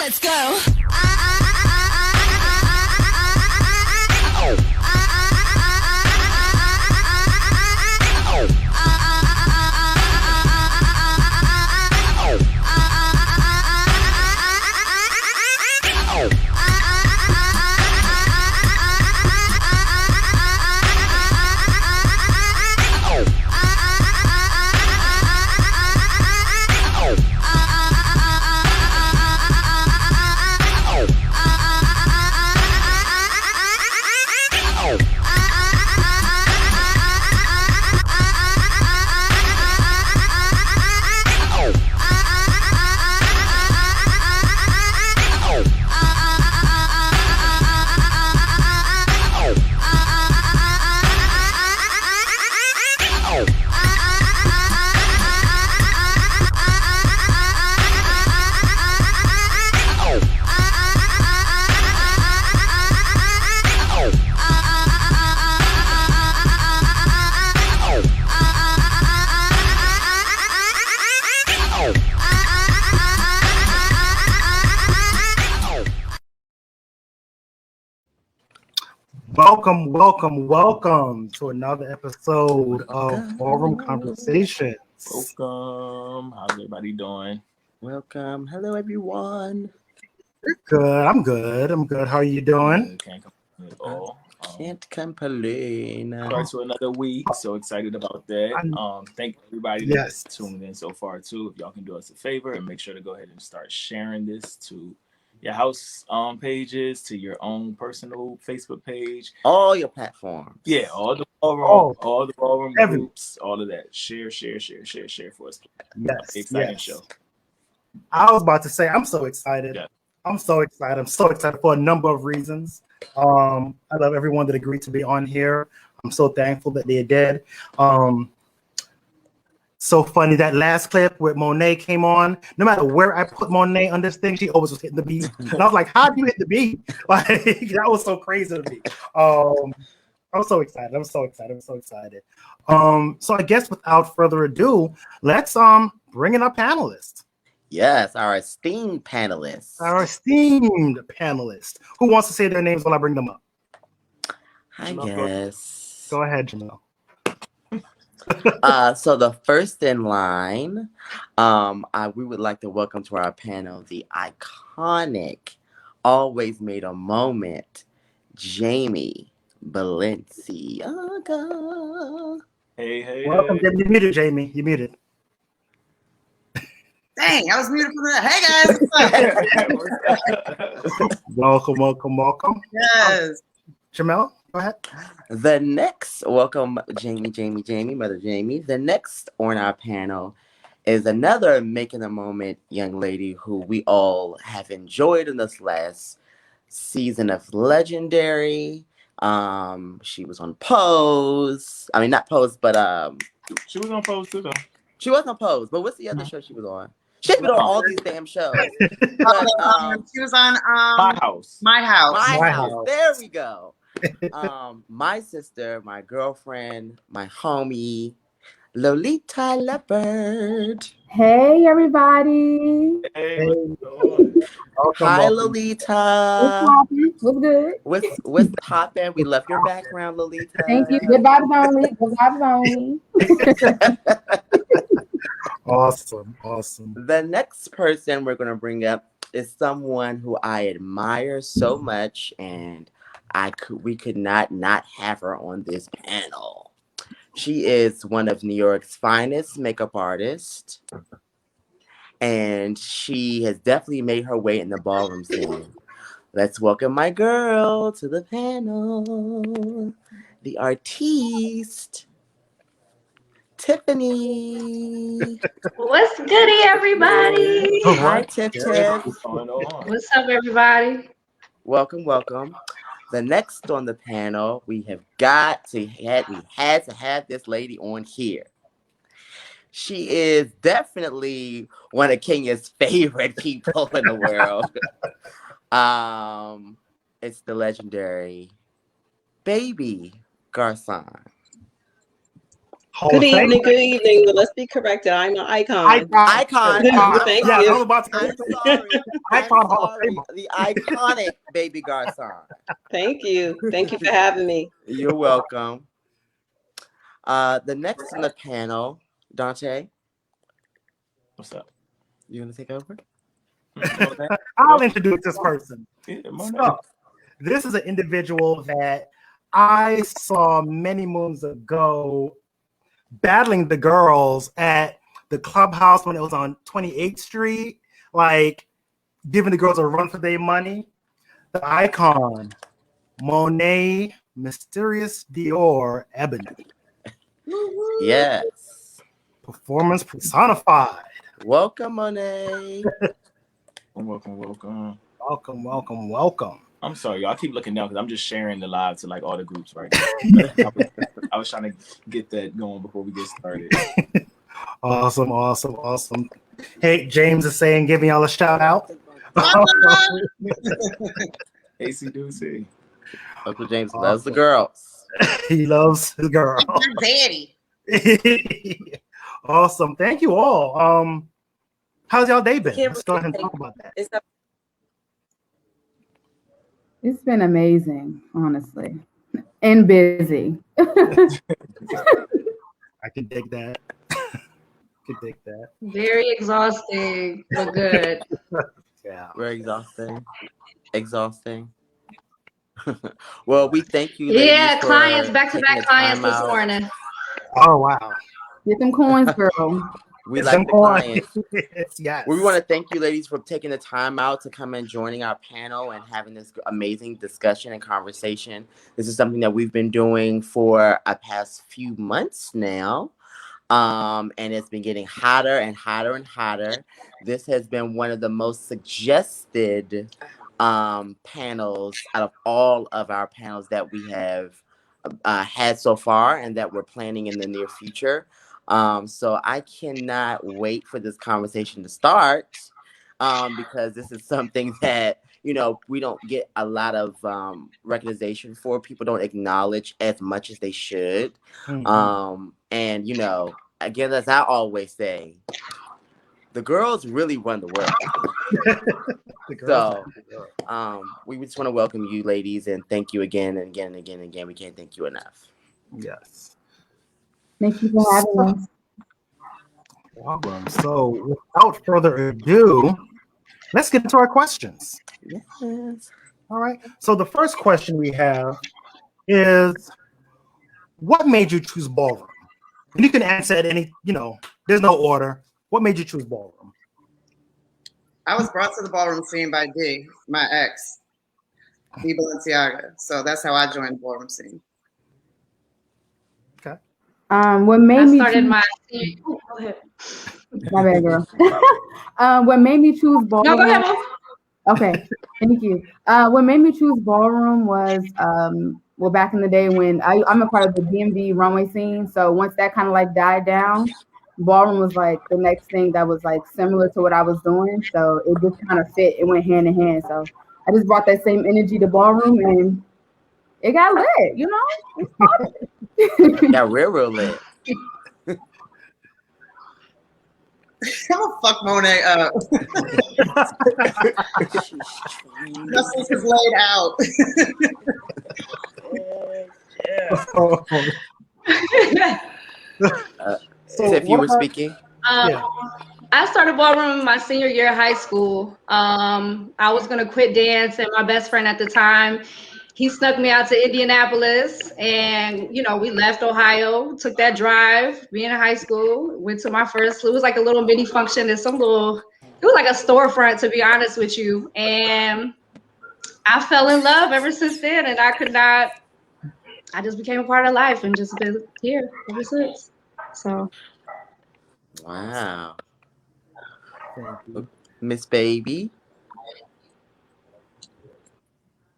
Let's go. Welcome to another episode of Ballroom Conversations. Welcome. How's everybody doing? Welcome. Hello, everyone. Good. I'm good. How are you doing? Can't complain at all. Can't complain. Start to another week. So excited about that. Thank everybody that's tuned in so far too. If y'all can do us a favor and make sure to go ahead and start sharing this to your house pages, to your own personal Facebook page, all your platforms. Yeah, all the ballroom groups, all of that. Share for us. Yes, exciting show. I was about to say I'm so excited. Yeah. I'm so excited for a number of reasons. I love everyone that agreed to be on here. I'm so thankful that they did. So funny, that last clip where Monet came on, no matter where I put Monet on this thing, she always was hitting the beat. And I was like, how do you hit the beat? Like, that was so crazy to me. I'm so excited. So I guess without further ado, let's bring in our panelists. Yes, our esteemed panelists. Who wants to say their names when I bring them up? I guess. Go ahead, Jamel. So the first in line, we would like to welcome to our panel the iconic, always made a moment, Jaimee Balenciaga. Hey. Welcome. You muted, Jaimee. You muted. Dang, I was muted for that. Hey guys. Welcome. Yes. Jamel, go ahead. The next, welcome Jaimee, Mother Jaimee. The next on our panel is another making a moment young lady who we all have enjoyed in this last season of Legendary. She was on Pose. I mean, not Pose, but she was on Pose too, though. She was on Pose, but what's the other show she was on? She's been on all these damn shows. But, she was on My House. There we go. My sister, my girlfriend, my homie, Lolita Leopard. Hey everybody. Hey. Hi Lolita. What's good? What's poppin'? We love your background, Lolita. Thank you. Good vibes only. Awesome. The next person we're gonna bring up is someone who I admire so much, and we could not have her on this panel. She is one of New York's finest makeup artists, and she has definitely made her way in the ballroom scene. Let's welcome my girl to the panel, the artiste, Tiffany. What's goody, everybody? Hi, Tiff. What's up, everybody? Welcome. The next on the panel, we had to have this lady on here. She is definitely one of Kenya's favorite people in the world. It's the legendary baby Garcon. Good evening, good evening. Well, let's be corrected. I'm an icon. Icon. Thank you. I was about to I'm sorry. Icon. I'm sorry. The iconic baby Garcon. Thank you. Thank you for having me. You're welcome. The next in the panel, Dante. What's up? You gonna take over? I'll introduce this person. So, this is an individual that I saw many moons ago battling the girls at the clubhouse when it was on 28th Street, like giving the girls a run for their money. The icon, Monet Mysterious Dior Ebony. Yes. Performance personified. Welcome, Monet. Welcome. I'm sorry, y'all. I keep looking down because I'm just sharing the live to like all the groups right now. I was trying to get that going before we get started. Awesome. Hey, James is saying, giving y'all a shout out. AC Doocy. Uncle James loves the girls. He loves his girl. Daddy. Awesome. Thank you all. How's y'all day been? Let's go ahead and talk about that. It's been amazing, honestly, and busy. I can dig that. Very exhausting, but good. Yeah. Very exhausting. Well, we thank you. Yeah, clients, back-to-back clients this morning. Oh, wow. Get them coins, girl. We like the clients. Yes. We want to thank you, ladies, for taking the time out to come and joining our panel and having this amazing discussion and conversation. This is something that we've been doing for a past few months now. And it's been getting hotter and hotter. This has been one of the most suggested panels out of all of our panels that we have had so far and that we're planning in the near future. So I cannot wait for this conversation to start because this is something that, we don't get a lot of recognition for. People don't acknowledge as much as they should. Mm-hmm. And, again, as I always say, the girls really run the world. We just want to welcome you, ladies, and thank you again and again and again and again. We can't thank you enough. Yes. Thank you for having us. Problem. So, without further ado, let's get into our questions. Yes. All right. So, the first question we have is, what made you choose ballroom? And you can answer at any, there's no order. What made you choose ballroom? I was brought to the ballroom scene by D, my ex, Jaimee Balenciaga. So that's how I joined the ballroom scene. Okay. What made me started choose... Go ahead. My bad, girl. What made me choose ballroom? No, go ahead, Mom. Okay, thank you. What made me choose ballroom was, back in the day when I'm a part of the DMV runway scene. So once that kind of like died down, ballroom was like the next thing that was like similar to what I was doing. So it just kind of fit. It went hand in hand. So I just brought that same energy to ballroom and it got lit, It got real lit. I'm gonna fuck Monet up. Justice is laid out. Tiff, you were speaking? I started ballroom my senior year of high school. I was going to quit dance, and my best friend at the time, he snuck me out to Indianapolis, and, we left Ohio, took that drive, being in high school, went to my first, it was like a little mini function at it was like a storefront, to be honest with you. And I fell in love ever since then, and I just became a part of life and just been here ever since. So. Wow. Miss Baby.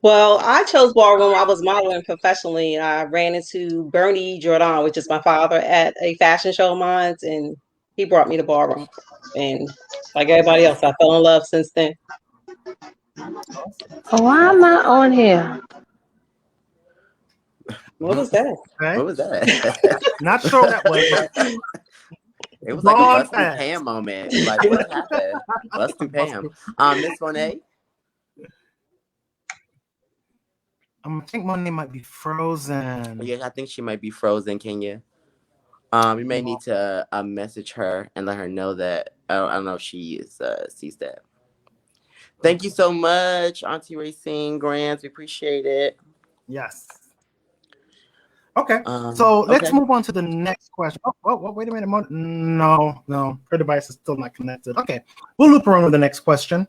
Well, I chose ballroom. I was modeling professionally, and I ran into Bernie Jordan, which is my father, at a fashion show of mine, and he brought me to ballroom. And like everybody else, I fell in love since then. Oh, why am I on here? What was that? Okay. What was that? Not sure what that was, but it was like a Wrong busting pass. Pam moment. Like, what happened? Busting Pam. Miss Monet? I think Monet might be frozen. Yeah, I think she might be frozen, Kenya. You may need to message her and let her know that. I don't know if she sees that. Thank you so much, Auntie Racine Grants. We appreciate it. Yes. Okay. So let's move on to the next question. Oh, wait a minute. No. Her device is still not connected. Okay. We'll loop around with the next question.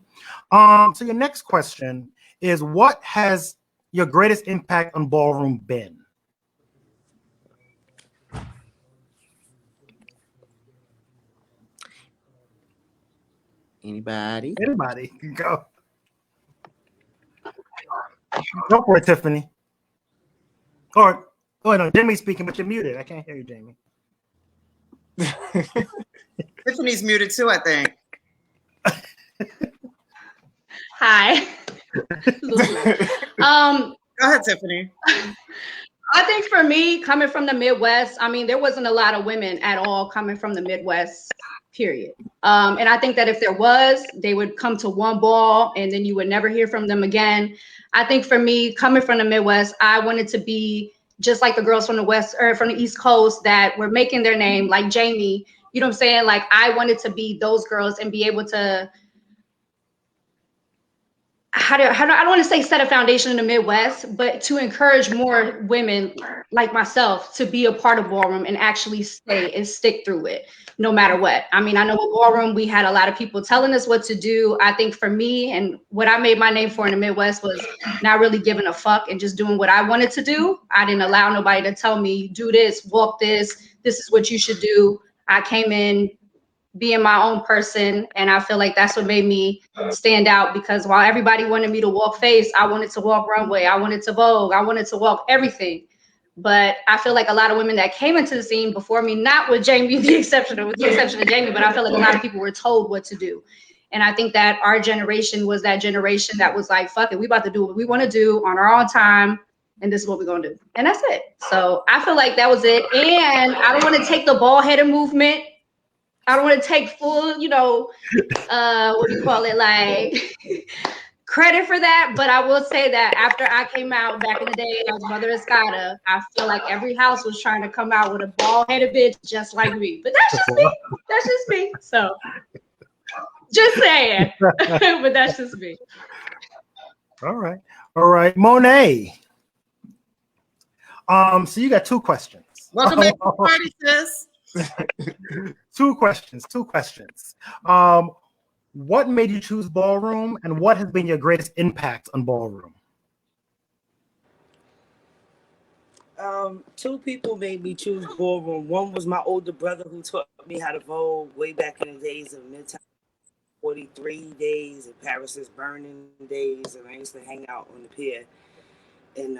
So your next question is, what has your greatest impact on ballroom been? Anybody? Anybody can go. Go for it, Tiffany. Or, no, Jaimee's speaking, but you're muted. I can't hear you, Jaimee. Tiffany's muted too, I think. Hi. Go ahead, Tiffany. I think for me, coming from the Midwest, I mean, there wasn't a lot of women at all coming from the Midwest, period. And I think that if there was, they would come to one ball and then you would never hear from them again. I think for me, coming from the Midwest, I wanted to be just like the girls from the West or from the East Coast that were making their name, like Jaimee. You know what I'm saying? Like, I wanted to be those girls and be able to, I don't want to say set a foundation in the Midwest, but to encourage more women like myself to be a part of ballroom and actually stay and stick through it no matter what. I mean, I know with ballroom, we had a lot of people telling us what to do. I think for me and what I made my name for in the Midwest was not really giving a fuck and just doing what I wanted to do. I didn't allow nobody to tell me, do this, walk this is what you should do. I came in being my own person. And I feel like that's what made me stand out, because while everybody wanted me to walk face, I wanted to walk runway. I wanted to Vogue. I wanted to walk everything. But I feel like a lot of women that came into the scene before me, not with Jaimee, with the exception of Jaimee, but I feel like a lot of people were told what to do. And I think that our generation was that generation that was like, fuck it, we about to do what we want to do on our own time. And this is what we're going to do. And that's it. So I feel like that was it. And I don't want to take the ball-headed movement. I don't want to take full, what do you call it, like credit for that. But I will say that after I came out back in the day as Mother Escada, I feel like every house was trying to come out with a bald-headed bitch just like me. But that's just me. That's just me. So just saying. But that's just me. All right. Monet. So you got two questions. Welcome back to the party, sis. Two questions. What made you choose ballroom, and what has been your greatest impact on ballroom? Two people made me choose ballroom. One was my older brother, who taught me how to Vogue way back in the days of Midtown 43 days and Paris is Burning days, and I used to hang out on the pier and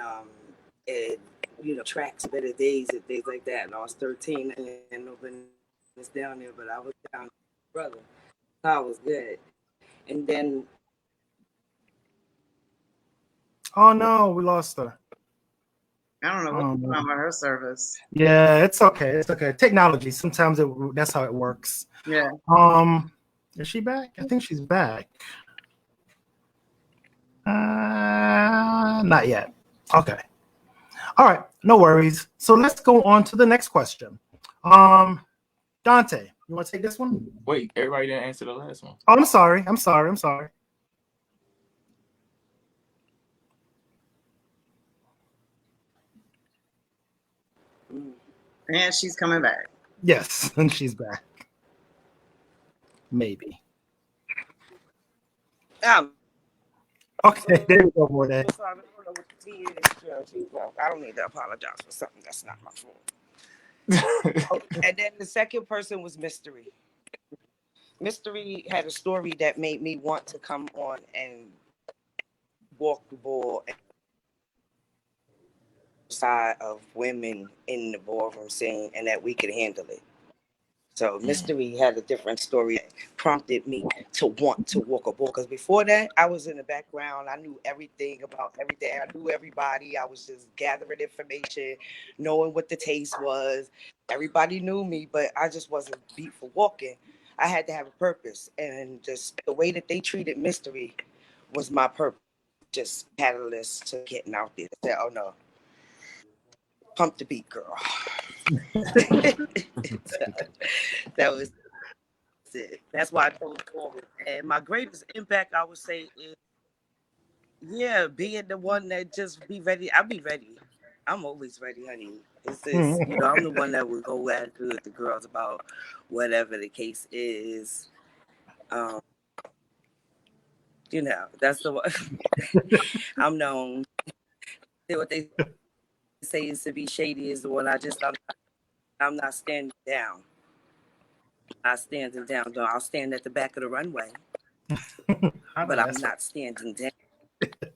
tracks better days and things like that. And I was 13 and nobody was down there, but I was down with my brother. I was good. And then oh no, we lost her. I don't know what's going on with her service. Yeah, it's okay. Technology, sometimes that's how it works. Yeah. Is she back? I think she's back. Not yet. Okay. All right, no worries. So let's go on to the next question. Dante, you want to take this one? Wait, everybody didn't answer the last one. Oh, I'm sorry. And she's coming back. Yes, and she's back. Maybe. Okay, there we go, Monet. I don't need to apologize for something that's not my fault. And then the second person was Mystery. Mystery had a story that made me want to come on and walk the ball side of women in the ballroom scene, and that we could handle it. So Mystery had a different story that prompted me to want to walk a ball. Because before that, I was in the background. I knew everything about everything. I knew everybody. I was just gathering information, knowing what the taste was. Everybody knew me, but I just wasn't beat for walking. I had to have a purpose. And just the way that they treated Mystery was my purpose. Just catalyst to getting out there. Say, oh no, pump the beat, girl. That was it. That's why I told forward. And my greatest impact, I would say, is being the one that just be ready. I'll be ready. I'm always ready, honey. It's just, I'm the one that would go after the girls about whatever the case is. That's the one. I'm known. What they say is to be shady is the one I'm not standing down. Not standing down. No, I'll stand at the back of the runway. But I'm not standing down.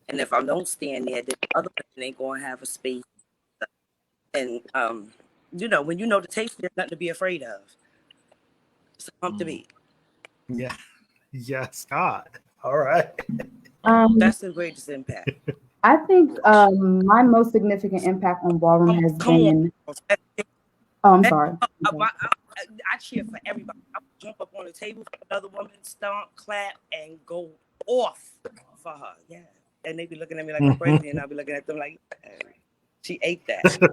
And if I don't stand there, then the other person ain't gonna have a space. And when you know the taste, there's nothing to be afraid of. So pump the beat. Yeah. Yes, God. All right. That's the greatest impact. I think my most significant impact on ballroom has been. Oh, I'm sorry. I cheer for everybody. I would jump up on the table for another woman, stomp, clap, and go off for her. Yeah. And they be looking at me like I'm crazy, and I'll be looking at them like, she ate that.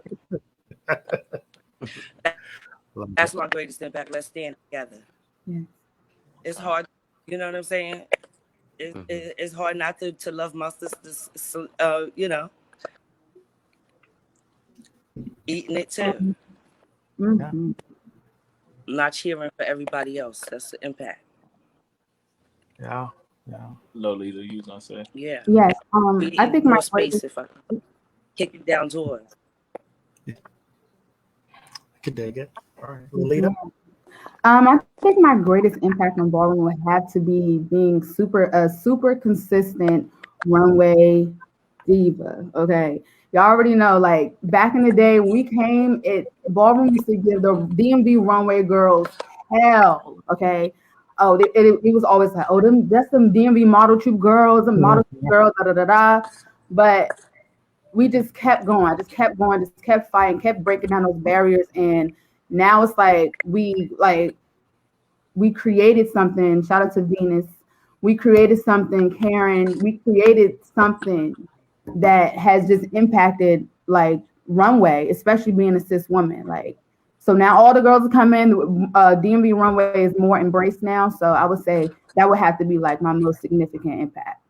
That's my greatest impact. Let's stand together. Yeah. It's hard. You know what I'm saying? It's hard not to love my sisters, eating it too. Mm-hmm. Not cheering for everybody else. That's the impact. Yeah. Lolita, you gonna say? Yeah. Yes. I think my space if I kick it down doors. I could dig it. All right, Lolita. I think my greatest impact on ballroom would have to be being a super consistent runway diva. Okay. Y'all already know, like back in the day when we came, ballroom used to give the DMV runway girls hell. Okay. Oh, it was always like, that's some DMV model troop girls, and model troop girls, But we just kept going, just kept fighting, kept breaking down those barriers. And now it's like we created something. Shout out to Venus. We created something, Karen. We created something that has just impacted like runway, especially being a cis woman. Like, so now all the girls are coming. DMV runway is more embraced now. So I would say that would have to be like my most significant impact.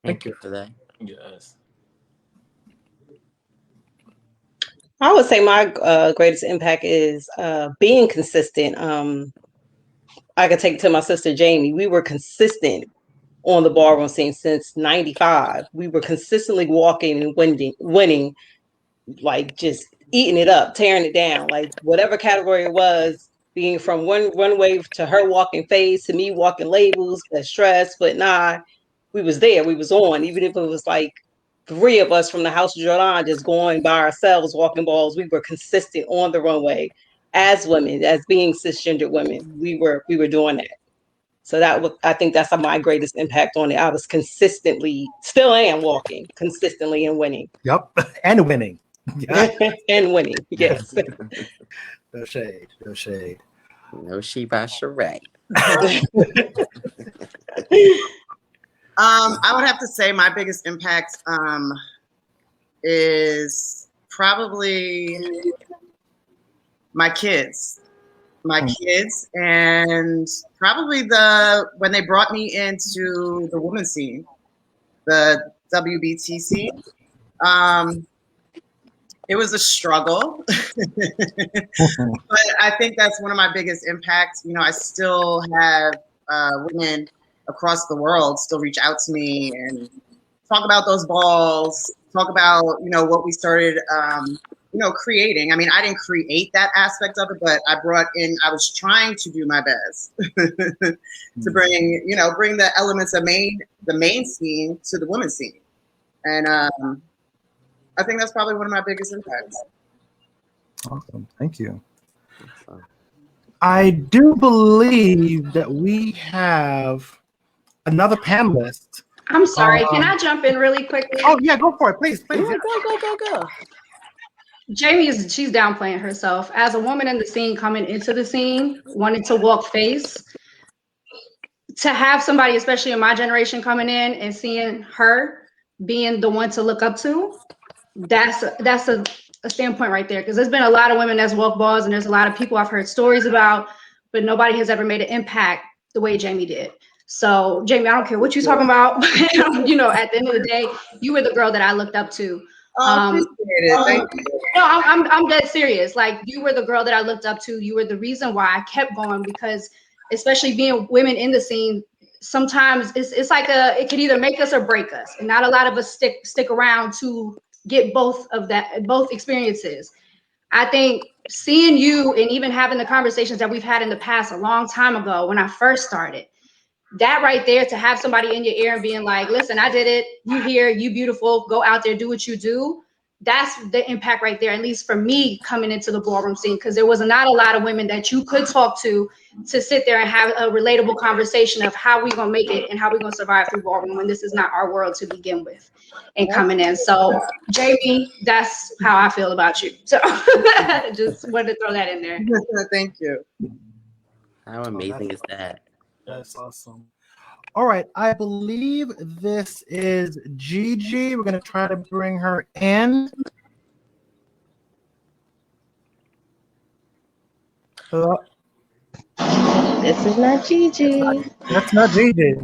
Thank you for that. Yes. I would say my greatest impact is being consistent. I could take it to my sister Jaimee. We were consistent on the ballroom scene since '95. We were consistently walking and winning, like just eating it up, tearing it down, like whatever category it was, being from one runway to her walking phase to me walking labels, stress, but nah, we was there, we was on, even if it was like 3 of us from the House of Jordan just going by ourselves, walking balls. We were consistent on the runway as women, as being cisgender women. We were doing that. So I think that's my greatest impact on it. I was consistently, still am walking consistently and winning. Yep, and winning. Yeah. And winning. Yes. No shade. No she by Sheree. I would have to say my biggest impact is probably my kids. And probably when they brought me into the women's scene, the WBT scene. It was a struggle, but I think that's one of my biggest impacts. I still have women across the world still reach out to me and talk about those balls, talk about, what we started, creating. I mean, I didn't create that aspect of it, but I was trying to do my best to bring the elements of the main scene to the women's scene. And I think that's probably one of my biggest impacts. Awesome. Thank you. I do believe that we have another panelist. I'm sorry. Can I jump in really quickly? Oh yeah, go for it, please. Yeah, go. She's downplaying herself. As a woman in the scene, coming into the scene, wanting to walk face, to have somebody, especially in my generation, coming in and seeing her being the one to look up to, that's a standpoint right there. Because there's been a lot of women that's walked balls, and there's a lot of people I've heard stories about, but nobody has ever made an impact the way Jaimee did. So Jaimee, I don't care what you're talking about, but, you know, at the end of the day, you were the girl that I looked up to. Appreciate it. Thank you. No, I'm dead serious. Like, you were the girl that I looked up to. You were the reason why I kept going, because especially being women in the scene, sometimes it's like it could either make us or break us, and not a lot of us stick around to get both experiences. I think seeing you and even having the conversations that we've had in the past a long time ago when I first started, that right there, to have somebody in your ear and being like, listen, I did it, you here, you beautiful, go out there, do what you do. That's the impact right there, at least for me coming into the ballroom scene, because there was not a lot of women that you could talk to sit there and have a relatable conversation of how we gonna make it and how we gonna survive through ballroom when this is not our world to begin with and coming in. So Jaimee, that's how I feel about you. So just wanted to throw that in there. Thank you. How amazing is that? That's awesome. All right, I believe this is Gigi. We're going to try to bring her in. Hello? This is not Gigi. That's not Gigi.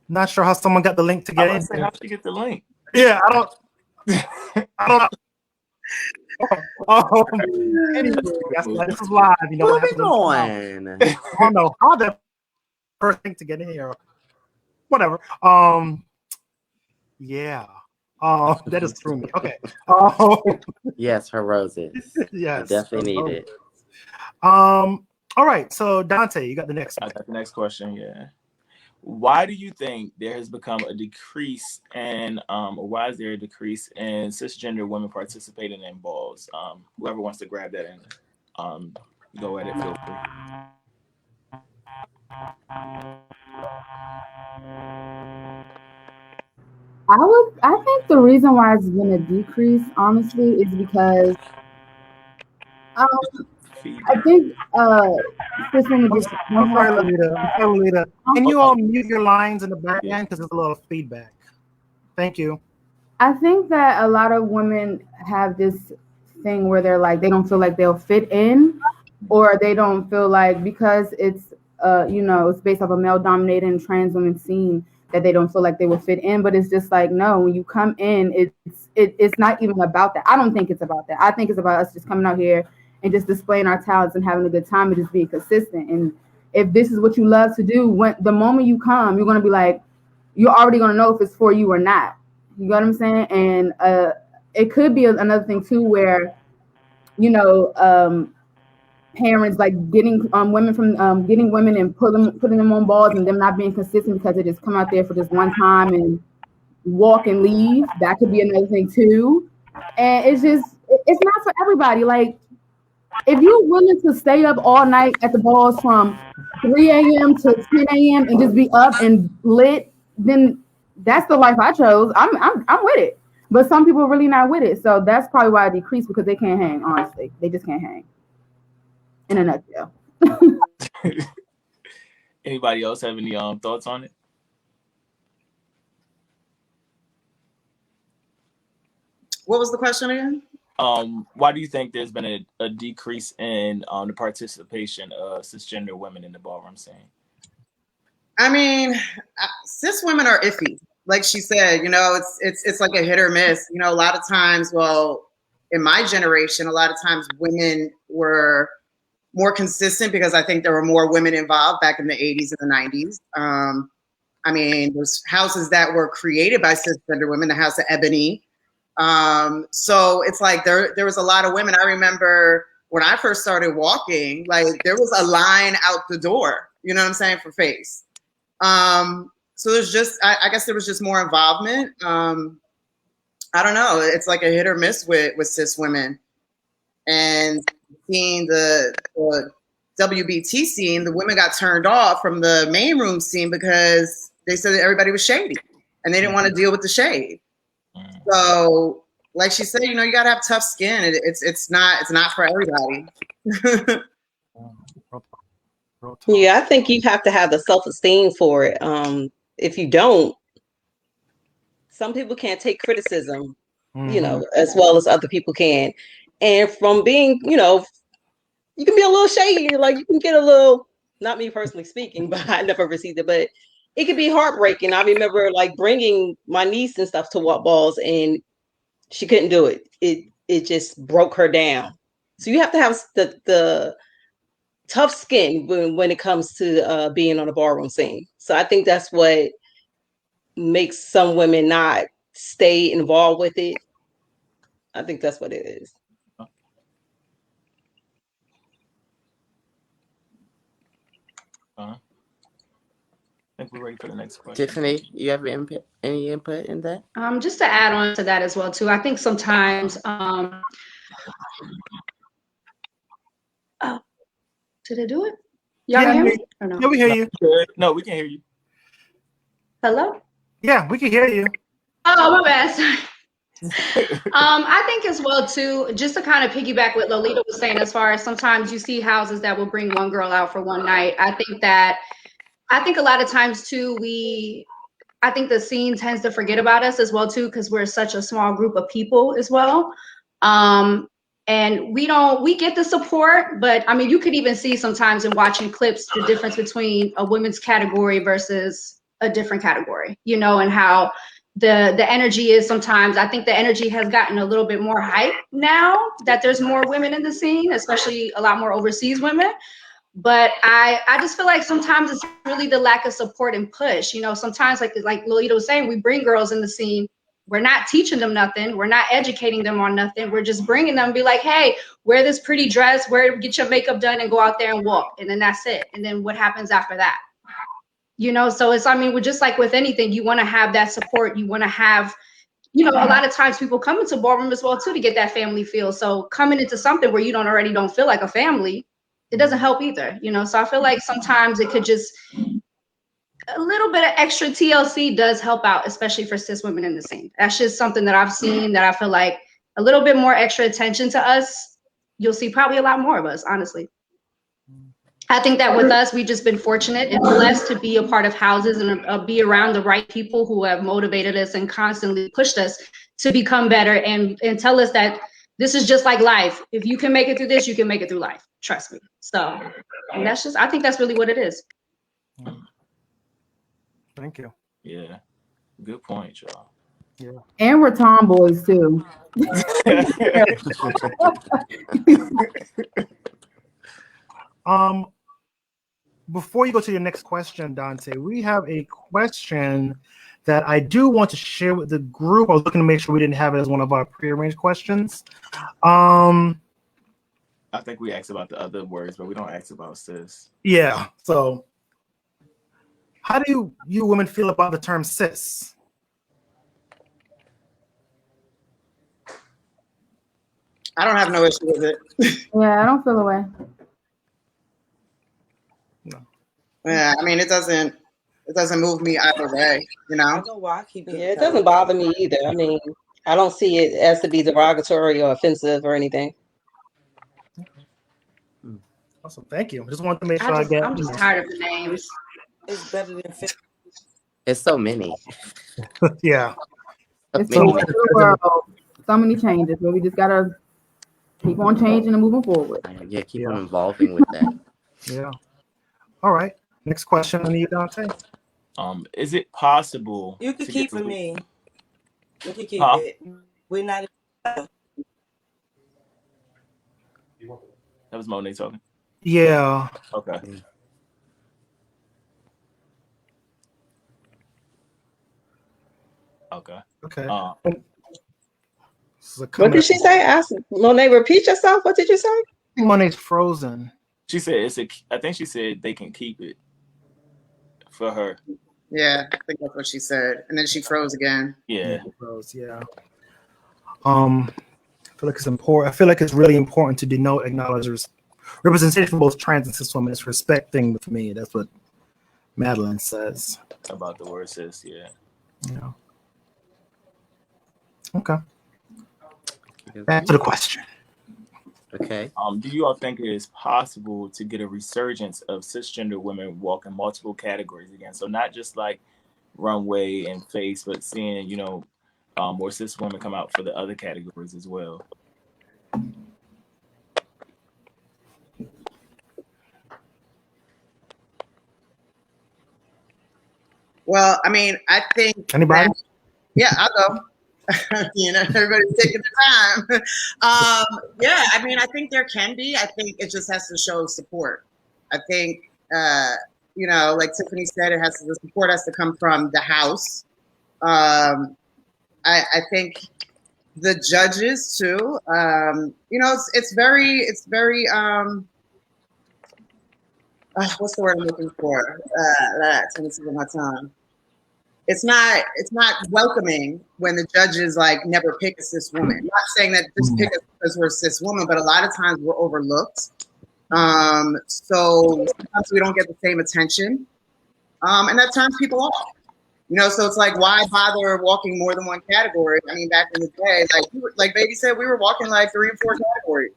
Not sure how someone got the link to get in. How did you get the link? Yeah, I don't know. Anyway, this is live. You know, Moving on. I don't know how the first thing to get in here. Whatever. Yeah. That is through me. Okay. Yes, her roses. Yes. I definitely need it. All right. So Dante, you got the next one. I got the next question. Yeah. Why do you think there has become a decrease in, or why is there a decrease in cisgender women participating in balls? Whoever wants to grab that in, go ahead and feel free. I think the reason why it's been a decrease, honestly, is because I think cis women just I'm sorry, Lolita. Can you all mute your lines in the back end because there's a lot of feedback? Thank you. I think that a lot of women have this thing where they're like, they don't feel like they'll fit in, or they don't feel like, because it's it's based off a male dominated and trans women scene, that they don't feel like they will fit in. But it's just like, no, when you come in, it's not even about that. I don't think it's about that. I think it's about us just coming out here and just displaying our talents and having a good time and just being consistent. And if this is what you love to do, when the moment you come, you're gonna be like, you're already gonna know if it's for you or not. You know what I'm saying? And it could be another thing too, where parents like getting women and putting them on balls and them not being consistent because they just come out there for just one time and walk and leave. That could be another thing too. And it's not for everybody. Like, if you're willing to stay up all night at the balls from 3 a.m. to 10 a.m. and just be up and lit, then that's the life I chose. I'm with it. But some people are really not with it. So that's probably why I decreased, because they can't hang, honestly. They just can't hang. In a nutshell. Anybody else have any thoughts on it? What was the question again? Why do you think there's been a decrease in the participation of cisgender women in the ballroom scene? I mean, cis women are iffy. Like she said, it's like a hit or miss. A lot of times, well, in my generation, a lot of times women were more consistent because I think there were more women involved back in the 80s and the 90s. I mean, there's houses that were created by cisgender women, the House of Ebony. So it's like there was a lot of women. I remember when I first started walking, like there was a line out the door, you know what I'm saying, for face. So there's just, I guess there was just more involvement. I don't know. It's like a hit or miss with cis women. and seeing the WBT scene, the women got turned off from the main room scene because they said that everybody was shady and they didn't want to deal with the shade. So, like she said, you gotta have tough skin. It's not for everybody. Yeah, I think you have to have the self-esteem for it. If you don't, some people can't take criticism, as well as other people can. And from being, you can be a little shady, like you can get a little, not me personally speaking, but I never received it, but it could be heartbreaking. I remember like bringing my niece and stuff to walk balls and she couldn't do it. It just broke her down. So you have to have the tough skin when it comes to being on a ballroom scene. So I think that's what makes some women not stay involved with it. I think that's what it is. I think we're ready for the next question. Tiffany, you have any input in that? Just to add on to that as well too. I think sometimes did it do it? Y'all hear me? Or no? Yeah, we hear you. No, we can hear you. Hello? Yeah, we can hear you. Oh, my bad. Sorry. I think as well too, just to kind of piggyback what Lolita was saying, as far as sometimes you see houses that will bring one girl out for one night. I think a lot of times too, I think the scene tends to forget about us as well too, because we're such a small group of people as well. And we get the support, but I mean, you could even see sometimes in watching clips, the difference between a women's category versus a different category, and how the energy is sometimes. I think the energy has gotten a little bit more hype now that there's more women in the scene, especially a lot more overseas women. But I just feel like sometimes it's really the lack of support and push. Sometimes like Lolita was saying, we bring girls in the scene. We're not teaching them nothing. We're not educating them on nothing. We're just bringing them and be like, hey, wear this pretty dress, get your makeup done and go out there and walk. And then that's it. And then what happens after that? So we're just like with anything, you want to have that support. You want to have, a lot of times people come into ballroom as well too, to get that family feel. So coming into something where you don't feel like a family, it doesn't help either, So I feel like sometimes it could just, a little bit of extra TLC does help out, especially for cis women in the scene. That's just something that I've seen that I feel like a little bit more extra attention to us. You'll see probably a lot more of us, honestly. I think that with us, we've just been fortunate and blessed to be a part of houses and be around the right people who have motivated us and constantly pushed us to become better and tell us that this is just like life. If you can make it through this, you can make it through life. Trust me. So, and I think that's really what it is. Thank you. Yeah. Good point, y'all. Yeah. And we're tomboys too. Before you go to your next question, Dante, we have a question that I do want to share with the group. I was looking to make sure we didn't have it as one of our prearranged questions. I think we asked about the other words, but we don't ask about cis. Yeah. So, how do you women feel about the term cis? I don't have no issue with it. Yeah, I don't feel the way. No. Yeah, I mean, it doesn't move me either way, I don't know why I keep Yeah, it doesn't bother me either. I mean, I don't see it as to be derogatory or offensive or anything. Awesome, thank you. Just wanted to make sure I'm just tired of the names. It's better than It's so many. Yeah. It's the world. So many changes, but we just gotta keep on changing and moving forward. Yeah, keep on evolving with that. Yeah. All right. Next question on you, Dante. Is it possible? You can keep for me. You can keep it. We're not. That was Monet talking. Yeah. Okay. Okay. Okay. What did she say? Ask Monet, repeat yourself. What did you say? Monet's frozen. She said I think she said they can keep it for her. Yeah, I think that's what she said. And then she froze again. Yeah. Froze, yeah. feel like it's important. I feel like it's really important to denote, acknowledge representation for both trans and cis women. It's a respect thing with me. That's what Madeline says. About the word cis, yeah. Yeah. Okay. Back to the question. Okay. Do you all think it is possible to get a resurgence of cisgender women walking multiple categories again? So not just like runway and face, but seeing, you know, more cis women come out for the other categories as well. Well, I mean, I think anybody. Yeah, I'll go. You know, everybody's taking the time. Yeah, I mean, I think there can be. I think it just has to show support. I think, you know, like Tiffany said, the support has to come from the house. I think the judges too. You know, it's very. What's the word I'm looking for? Let me see my time. It's not welcoming when the judges like never pick a cis woman. I'm not saying that just pick us because we're a cis woman, but a lot of times we're overlooked. So sometimes we don't get the same attention, and that turns people off. You know, so it's like, why bother walking more than one category? I mean, back in the day, like Baby said, we were walking like 3 or 4 categories,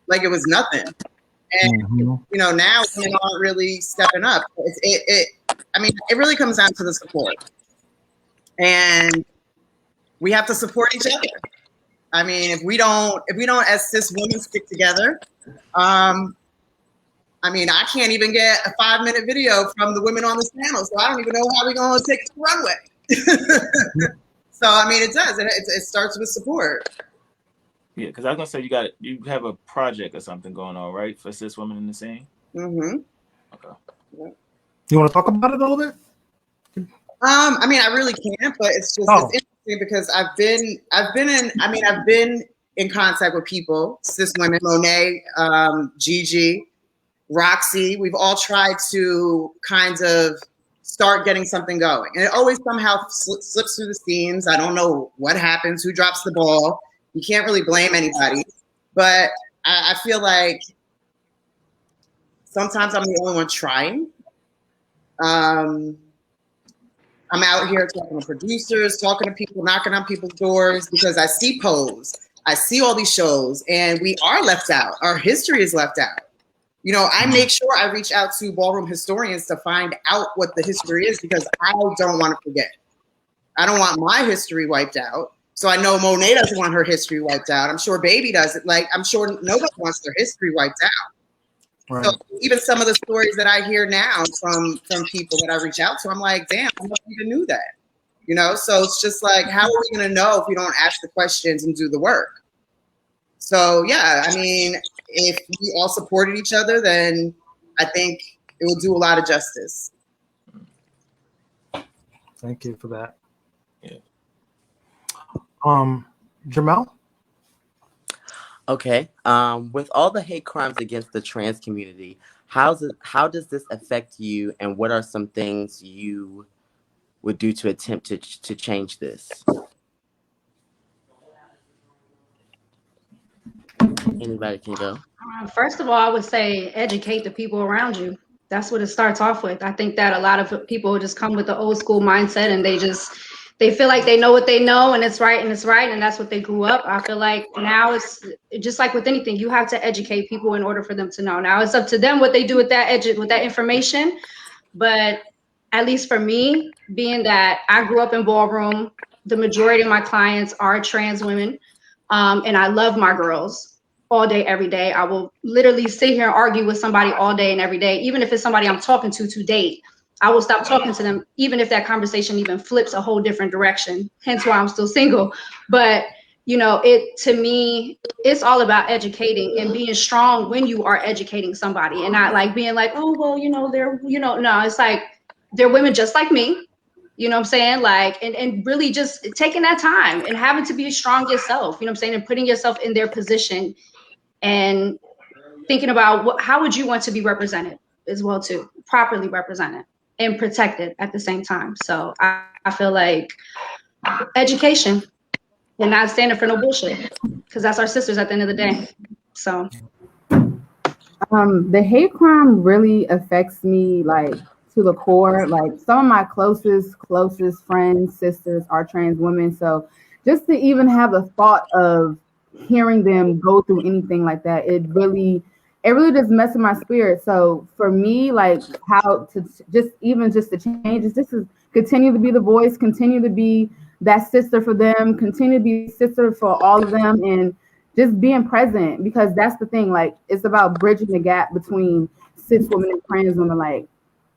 like it was nothing. And you know, now women aren't really stepping up. I mean, it really comes down to the support. And we have to support each other. I mean, if we don't as cis women stick together, I mean, I can't even get a 5-minute video from the women on this panel, so I don't even know how we're going to take it to the runway. So, I mean, it does. It starts with support. Yeah, because I was gonna say you have a project or something going on, right, for cis women in the scene. Mm-hmm. Okay. Yeah. You want to talk about it a little bit? I mean, I really can't, but it's just it's interesting because I've been in contact with people, cis women, Monet, Gigi, Roxy. We've all tried to kind of start getting something going, and it always somehow slips through the seams. I don't know what happens, who drops the ball. You can't really blame anybody, but I feel like sometimes I'm the only one trying. I'm out here talking to producers, talking to people, knocking on people's doors because I see Pose, I see all these shows, and we are left out. Our history is left out. You know, I make sure I reach out to ballroom historians to find out what the history is because I don't want to forget. I don't want my history wiped out. So I know Monet doesn't want her history wiped out. I'm sure Baby doesn't. Like, I'm sure nobody wants their history wiped out. Right. So even some of the stories that I hear now from people that I reach out to, I'm like, damn, I never even knew that. You know, so it's just like, how are we going to know if we don't ask the questions and do the work? So yeah, I mean, if we all supported each other, then I think it will do a lot of justice. Thank you for that. Yeah. Jamel? Okay. With all the hate crimes against the trans community, how does this affect you, and what are some things you would do to attempt to change this? Anybody can go. First of all, I would say educate the people around you. That's what it starts off with. I think that a lot of people just come with the old school mindset and they feel like they know what they know and it's right and that's what they grew up. I feel like now it's just like with anything, you have to educate people in order for them to know. Now it's up to them what they do with that information. But at least for me, being that I grew up in ballroom, the majority of my clients are trans women, and I love my girls all day, every day. I will literally sit here and argue with somebody all day and every day, even if it's somebody I'm talking to date. I will stop talking to them, even if that conversation even flips a whole different direction, hence why I'm still single. But, you know, to me, it's all about educating and being strong when you are educating somebody and not like being like, oh, well, you know, no, it's like they're women just like me. You know what I'm saying? Like, and really just taking that time and having to be strong yourself, you know what I'm saying? And putting yourself in their position and thinking about how would you want to be represented as well too, properly represented and protected at the same time. So I feel like education, and not standing for no bullshit, because that's our sisters at the end of the day. So the hate crime really affects me like to the core. Like some of my closest friends, sisters are trans women. So just to even have the thought of hearing them go through anything like that, it really just messes my spirit. So for me, like how to just to change is just to continue to be the voice, continue to be that sister for them, continue to be sister for all of them, and just being present, because that's the thing. Like it's about bridging the gap between cis women and trans women. Like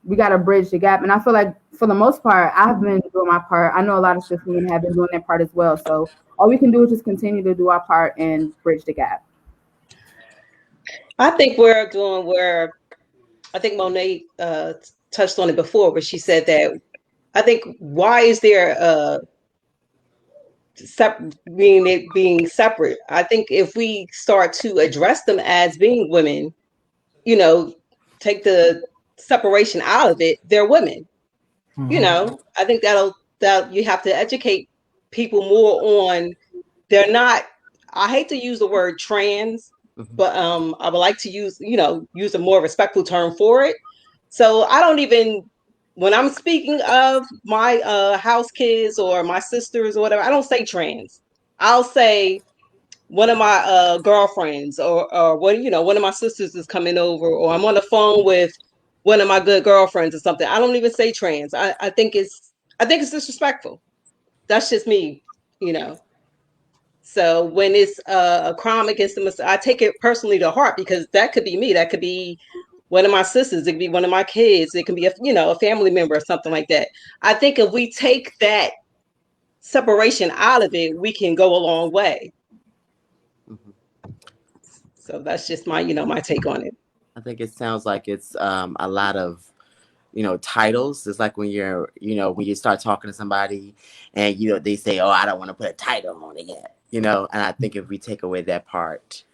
we got to bridge the gap, and I feel like for the most part, I've been doing my part. I know a lot of cis women have been doing their part as well. So all we can do is just continue to do our part and bridge the gap. I think we're doing where I think Monet touched on it before, where she said that I think why is there being separate? I think if we start to address them as being women, you know, take the separation out of it, they're women. Mm-hmm. You know, I think that you have to educate people more on they're not. I hate to use the word trans, but I would like to use a more respectful term for it. So I don't even, when I'm speaking of my house kids or my sisters or whatever, I don't say trans. I'll say one of my girlfriends or one of my sisters is coming over, or I'm on the phone with one of my good girlfriends or something. I don't even say trans. I think it's disrespectful. That's just me, you know. So when it's a crime against them, I take it personally to heart, because that could be me. That could be one of my sisters. It could be one of my kids. It can be a family member or something like that. I think if we take that separation out of it, we can go a long way. Mm-hmm. So that's just my my take on it. I think it sounds like it's a lot of titles. It's like when when you start talking to somebody and they say, oh, I don't want to put a title on it yet. And I think if we take away that part,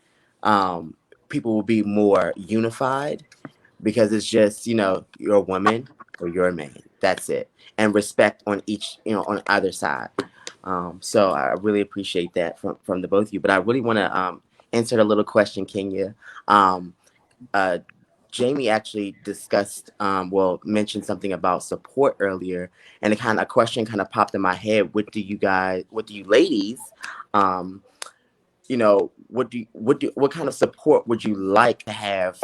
people will be more unified, because it's just, you're a woman or you're a man. That's it. And respect on each, on either side. So I really appreciate that from the both of you. But I really want to insert a little question, Kenya. Jaimee actually discussed, mentioned something about support earlier, and a question kind of popped in my head. What do you ladies, what kind of support would you like to have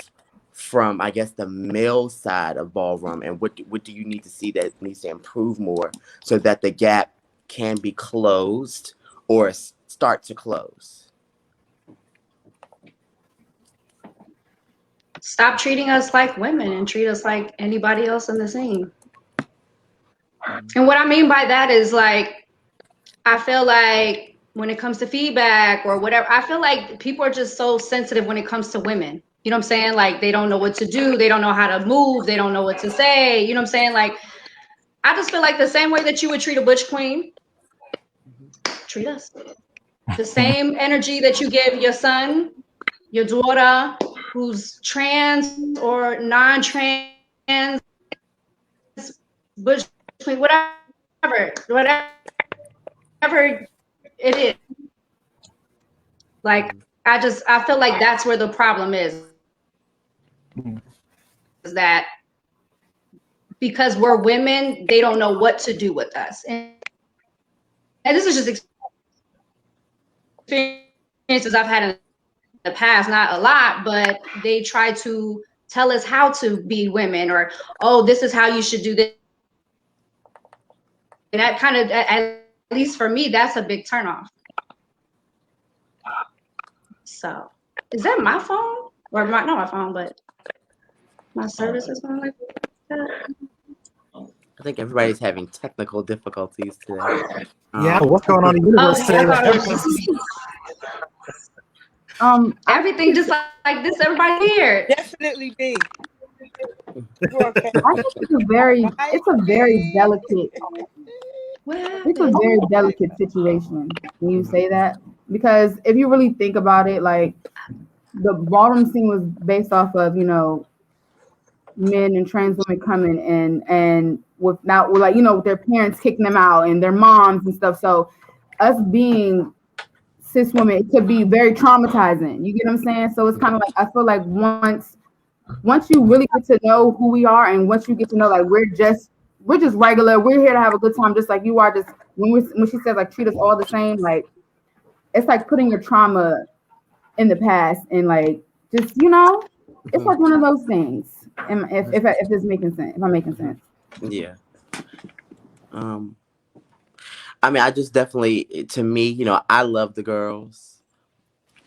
from, I guess, the male side of ballroom, and what do you need to see that needs to improve more so that the gap can be closed or start to close? Stop treating us like women and treat us like anybody else in the scene. And what I mean by that is, like, I feel like when it comes to feedback or whatever, I feel like people are just so sensitive when it comes to women. You know what I'm saying? Like, they don't know what to do. They don't know how to move. They don't know what to say. You know what I'm saying? Like, I just feel like the same way that you would treat a butch queen, treat us. The same energy that you give your son, your daughter, who's trans or non-trans, butch queen, whatever it is. Like, I feel like that's where the problem is that because we're women, they don't know what to do with us. And this is just experiences I've had in the past, not a lot, but they try to tell us how to be women, or, oh, this is how you should do this. And that kind of, at least for me, that's a big turnoff. So, is that my phone? Or not my phone, but my service is going like that? I think everybody's having technical difficulties today. Yeah, what's going on in the universe today? Everything just like this, everybody here. Definitely be. I think it's a very delicate. It's a very delicate situation when you say that, because if you really think about it, like, the ballroom scene was based off of men and trans women coming and with their parents kicking them out and their moms and stuff. So us being cis women, it could be very traumatizing. You get what I'm saying? So it's kind of like, I feel like once you really get to know who we are, and once you get to know like we're just regular, we're here to have a good time, just like you are. Just when she says like treat us all the same, like it's like putting your trauma in the past, and like just it's like one of those things. And if it's making sense, if I'm making sense. Yeah. I mean, I just definitely, to me, I love the girls,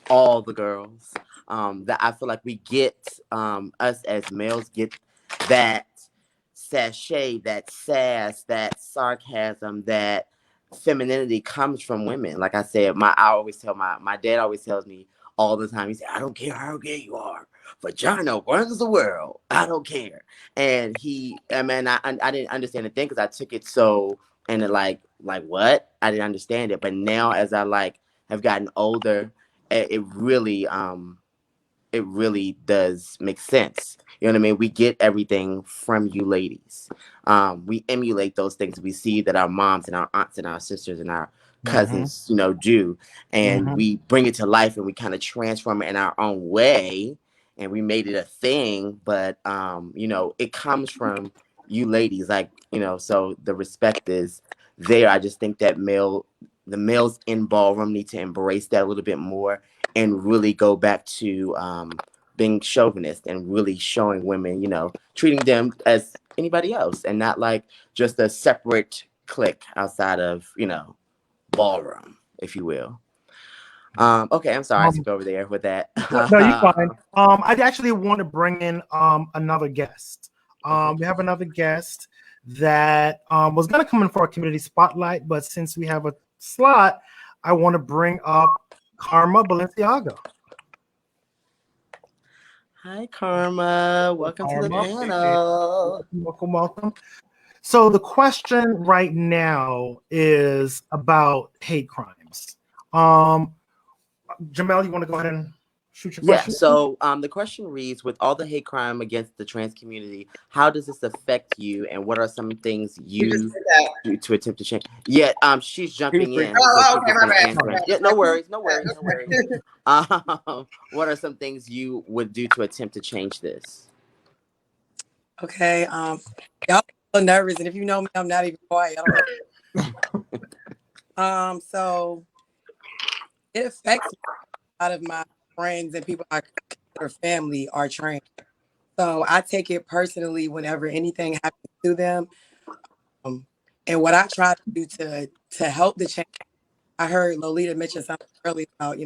all the girls. That I feel like we get, us as males get that sachet, that sass, that sarcasm, that femininity comes from women. Like I said, I always tell my dad always tells me all the time. He said, "I don't care how gay you are, vagina runs the world. I don't care." And I didn't understand the thing because I took it so, and it like what? I didn't understand it. But now as I have gotten older, it really does make sense. You know what I mean? We get everything from you ladies. We emulate those things. We see that our moms and our aunts and our sisters and our cousins, do, and we bring it to life, and we kind of transform it in our own way, and we made it a thing. But it comes from you ladies, so the respect is there. I just think that the males in ballroom need to embrace that a little bit more, and really go back to being chauvinist and really showing women, treating them as anybody else, and not like just a separate clique outside of, ballroom, if you will. Okay, I'm sorry I took over there with that. No, you're fine. I actually want to bring in another guest. We have another guest that was going to come in for a community spotlight, but since we have a slot, I want to bring up Jaimee Balenciaga. Hi, Karma. Welcome to the panel. Welcome. So the question right now is about hate crimes. Jamel, you want to go ahead and shoot your question? Yeah, so the question reads, with all the hate crime against the trans community, how does this affect you, and what are some things you do to attempt to change? Yeah, she's jumping in. Oh, okay, my bad. Yeah, no worries. What are some things you would do to attempt to change this? Okay, y'all so nervous, and if you know me, I'm not even quiet. So it affects me. A lot of my friends and people I consider family are trans. So I take it personally whenever anything happens to them. And what I try to do to help the change, I heard Lolita mention something earlier about,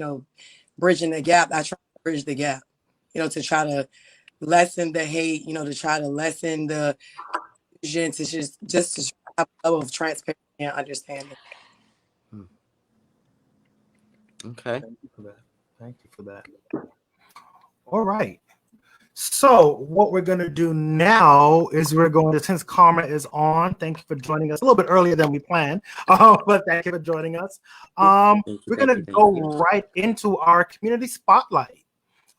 bridging the gap. I try to bridge the gap, to try to lessen the hate, to try to lessen the vision, to just to have a level of transparency and understanding. Okay. Thank you for that. All right. So what we're going to do now is since Karma is on, thank you for joining us a little bit earlier than we planned, but thank you for joining us. We're going to go right into our community spotlight.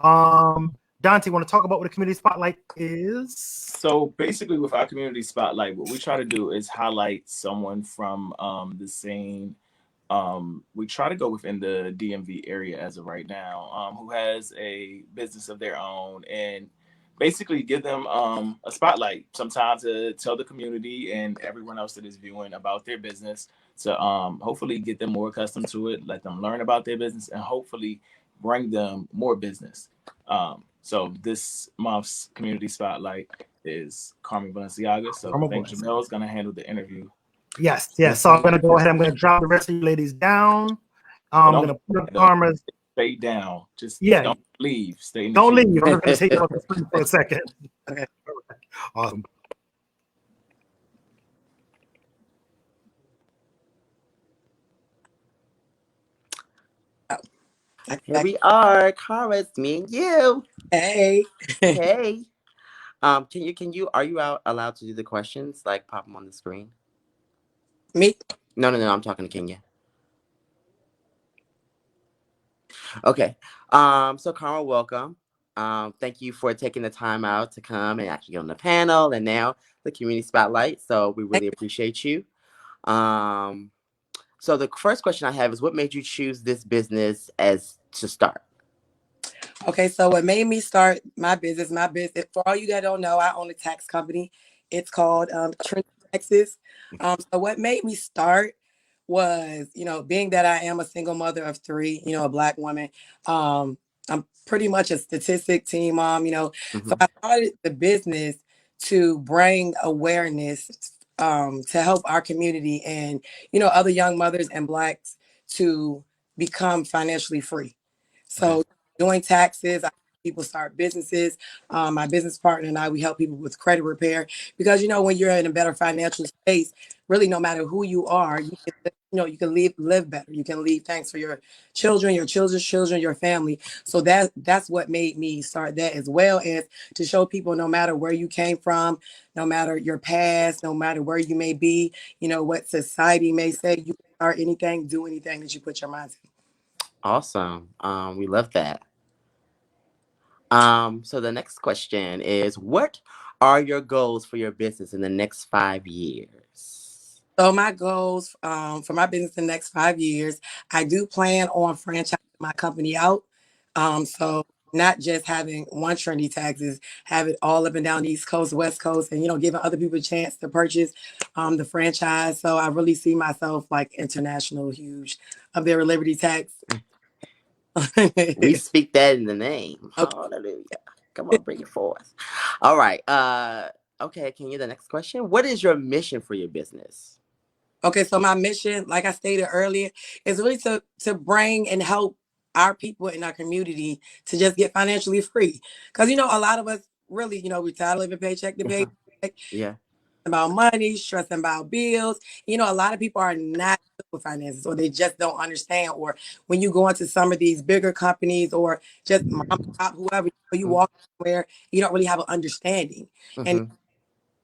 Dante, want to talk about what a community spotlight is? So basically with our community spotlight, what we try to do is highlight someone from the scene. We try to go within the DMV area as of right now, who has a business of their own, and basically give them a spotlight sometime to tell the community and everyone else that is viewing about their business, to hopefully get them more accustomed to it, let them learn about their business, and hopefully bring them more business. So this month's community spotlight is Jaimee Balenciaga. So I think Jamel is going to handle the interview. Yes. So I'm going to go ahead. I'm going to drop the rest of you ladies down. I'm going to put up Karma's. Stay down. Just don't leave. Stay in the Don't queue. leave. I'm going to take it off the screen for a second. Okay. Awesome. Here we are, Karma. It's me and you. Hey. Hey. Are you allowed to do the questions? Like pop them on the screen? Me? No. I'm talking to Kenya. Okay. So Karma, welcome. Thank you for taking the time out to come and actually get on the panel and now the community spotlight. So we really appreciate you. So the first question I have is, what made you choose this business as to start? Okay, so what made me start my business, for all you that don't know, I own a tax company. It's called Trinity Taxes. So what made me start was, being that I am a single mother of three, a Black woman, I'm pretty much a statistic teen mom, So I started the business to bring awareness to help our community and, other young mothers and Blacks to become financially free. So doing taxes, I help people start businesses. My business partner and I, we help people with credit repair because, when you're in a better financial space, really no matter who you are, you can live better. You can leave thanks for your children, your children's children, your family. So that's what made me start that, as well as to show people no matter where you came from, no matter your past, no matter where you may be, what society may say, you can start anything, do anything that you put your mind to. Awesome. We love that. So the next question is, what are your goals for your business in the next 5 years? So my goals for my business in the next 5 years, I do plan on franchising my company out. So not just having one Trendy Taxes, have it all up and down the East Coast, West Coast, and giving other people a chance to purchase the franchise. So I really see myself like international, huge up there with Liberty Tax. We speak that in the name. Okay. Hallelujah. Come on, bring it forth. All right. Okay, can you the next question? What is your mission for your business? Okay, so my mission, like I stated earlier, is really to bring and help our people in our community to just get financially free. Because a lot of us really, we tired of living paycheck to paycheck. Yeah. About money, stressing about bills. A lot of people are not good with finances, or they just don't understand. Or when you go into some of these bigger companies, or just mom and pop, whoever, you walk somewhere, you don't really have an understanding. And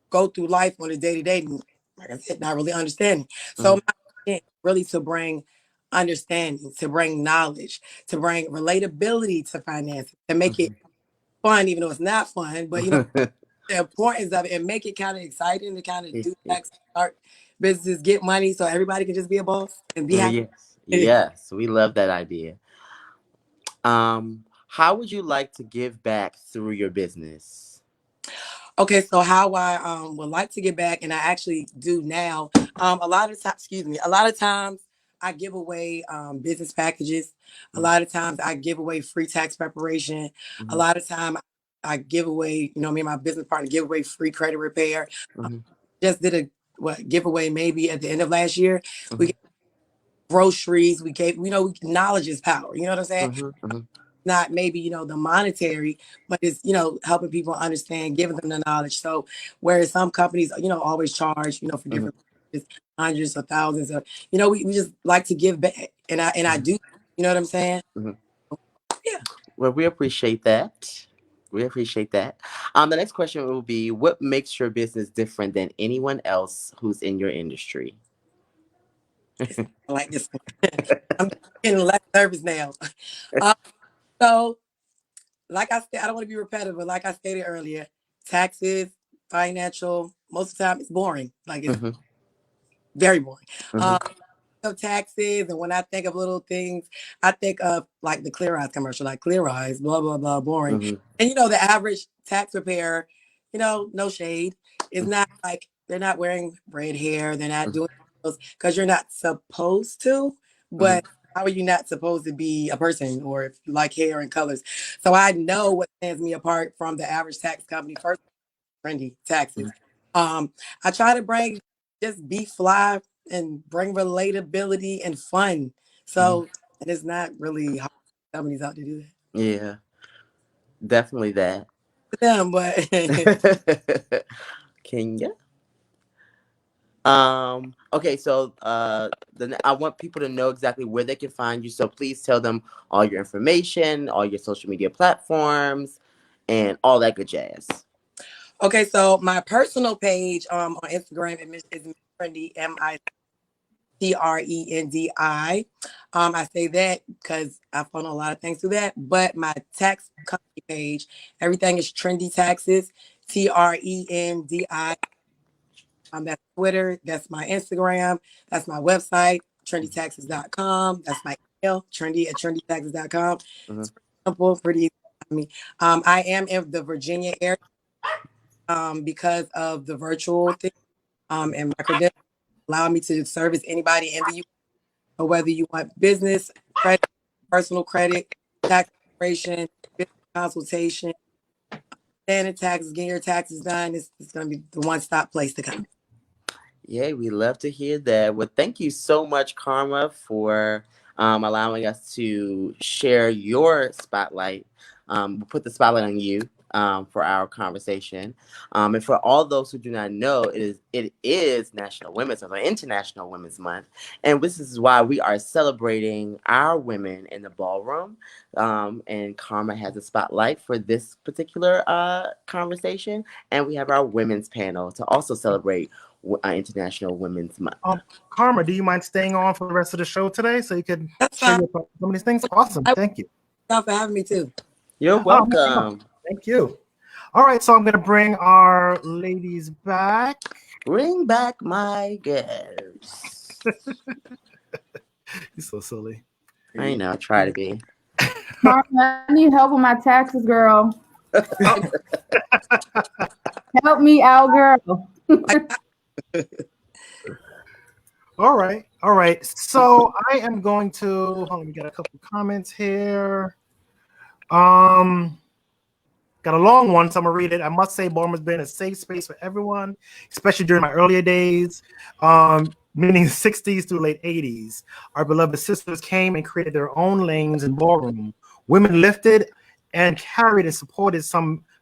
go through life on a day-to-day, and like I said, not really understanding. So my mission is really to bring understanding, to bring knowledge, to bring relatability to finances, to make it fun, even though it's not fun, but the importance of it, and make it kind of exciting to kind of do tax, start businesses, get money, so everybody can just be a boss and be happy. Yes, we love that idea. How would you like to give back through your business? Okay, so how I would like to get back, and I actually do now. A lot of times I give away business packages. A lot of times I give away free tax preparation. A lot of time I give away, me and my business partner give away free credit repair. Just did a giveaway maybe at the end of last year. We gave groceries. We gave, knowledge is power. You know what I'm saying? Not maybe, the monetary, but it's, helping people understand, giving them the knowledge. So whereas some companies, always charge, for different hundreds of thousands of, we just like to give back. And I do, you know what I'm saying? Yeah. Well, we appreciate that. We appreciate that. The next question will be, what makes your business different than anyone else who's in your industry? I like this one. I'm getting less nervous now. So, like I said, I don't want to be repetitive, but like I stated earlier, taxes, financial, most of the time it's boring. Like it's very boring. Of taxes, and when I think of little things, I think of like the Clear Eyes commercial, like Clear Eyes, blah blah blah, boring. And the average tax preparer, no shade, is not like they're not wearing red hair, they're not doing those because you're not supposed to. But how are you not supposed to be a person, or if you like hair and colors? So I know what stands me apart from the average tax company. First, Trendy Taxes. I try to just be fly and bring relatability and fun. So and it's not really hard for companies out to do that. Yeah, definitely that. For them, but Kenya. Okay, so then I want people to know exactly where they can find you. So please tell them all your information, all your social media platforms, and all that good jazz. Okay, so my personal page on Instagram is Trendy, MITRENDI. I say that because I funnel a lot of things through that. But my tax company page, everything is Trendy Taxes, TRENDI. That's Twitter, that's my Instagram, that's my website. trendytaxes.com. That's my email, trendy@trendytaxes.com. Mhm. It's pretty simple, pretty easy to find me. I am in the Virginia area because of the virtual thing, and my credentials allow me to service anybody in the U.S. or whether you want business credit, personal credit, tax preparation, business consultation, standard taxes, getting your taxes done. It's going to be the one-stop place to come. Yeah, we love to hear that. Well, thank you so much, Karma, for allowing us to share your spotlight. We'll put the spotlight on you for our conversation. And for all those who do not know, it is National Women's Month, or International Women's Month, and this is why we are celebrating our women in the ballroom. And Karma has a spotlight for this particular conversation, and we have our women's panel to also celebrate International Women's Month. Karma, do you mind staying on for the rest of the show today so you could share some of these things? Awesome. Thank you. Thank you for having me too. You're welcome. Thank you. All right, so I'm going to bring our ladies back. Bring back my guests. You're so silly. I know, try to be. Karma, I need help with my taxes, girl. Help me out, girl. All right. So I am going to hold on, we got a couple comments here. Got a long one, so I'm gonna read it. I must say, Ballroom has been a safe space for everyone, especially during my earlier days, meaning the 60s through late 80s. Our beloved sisters came and created their own lanes in ballroom. Women lifted and carried and supported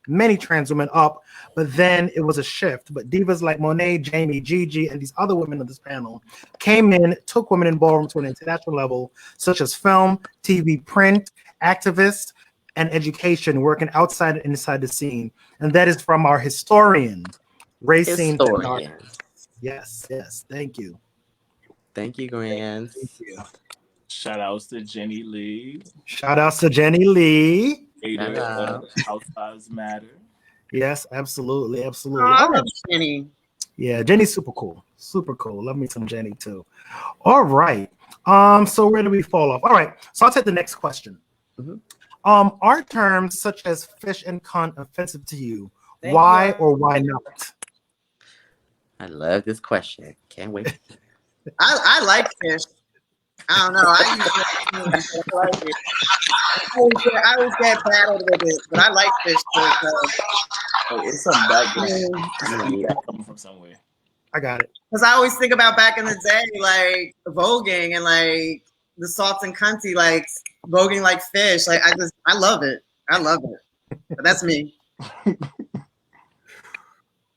many trans women up, but then it was a shift. But divas like Monet, Jaimee, Gigi, and these other women on this panel came in, took women in ballroom to an international level, such as film, TV, print, activists, and education, working outside and inside the scene. And that is from our historian, Racine. Yes, thank you. Thank you, Grants. Thank you. Shout outs to Jenny Lee. Shout outs to Jenny Lee. House Lives Matter. Yes, absolutely. I love Jenny. Yeah, Jenny's super cool. Super cool. Love me some Jenny too. All right. So where do we fall off? All right. So I'll take the next question. Mm-hmm. Are terms such as fish and cunt offensive to you? Why or why not? I love this question. Can't wait. I like fish. I don't know. I always get battled with it, but I like fish. It's some background coming from somewhere. I got it. Because I always think about back in the day, like voguing and like the salts and cunty, like voguing like fish. Like I love it. I love it. But that's me. What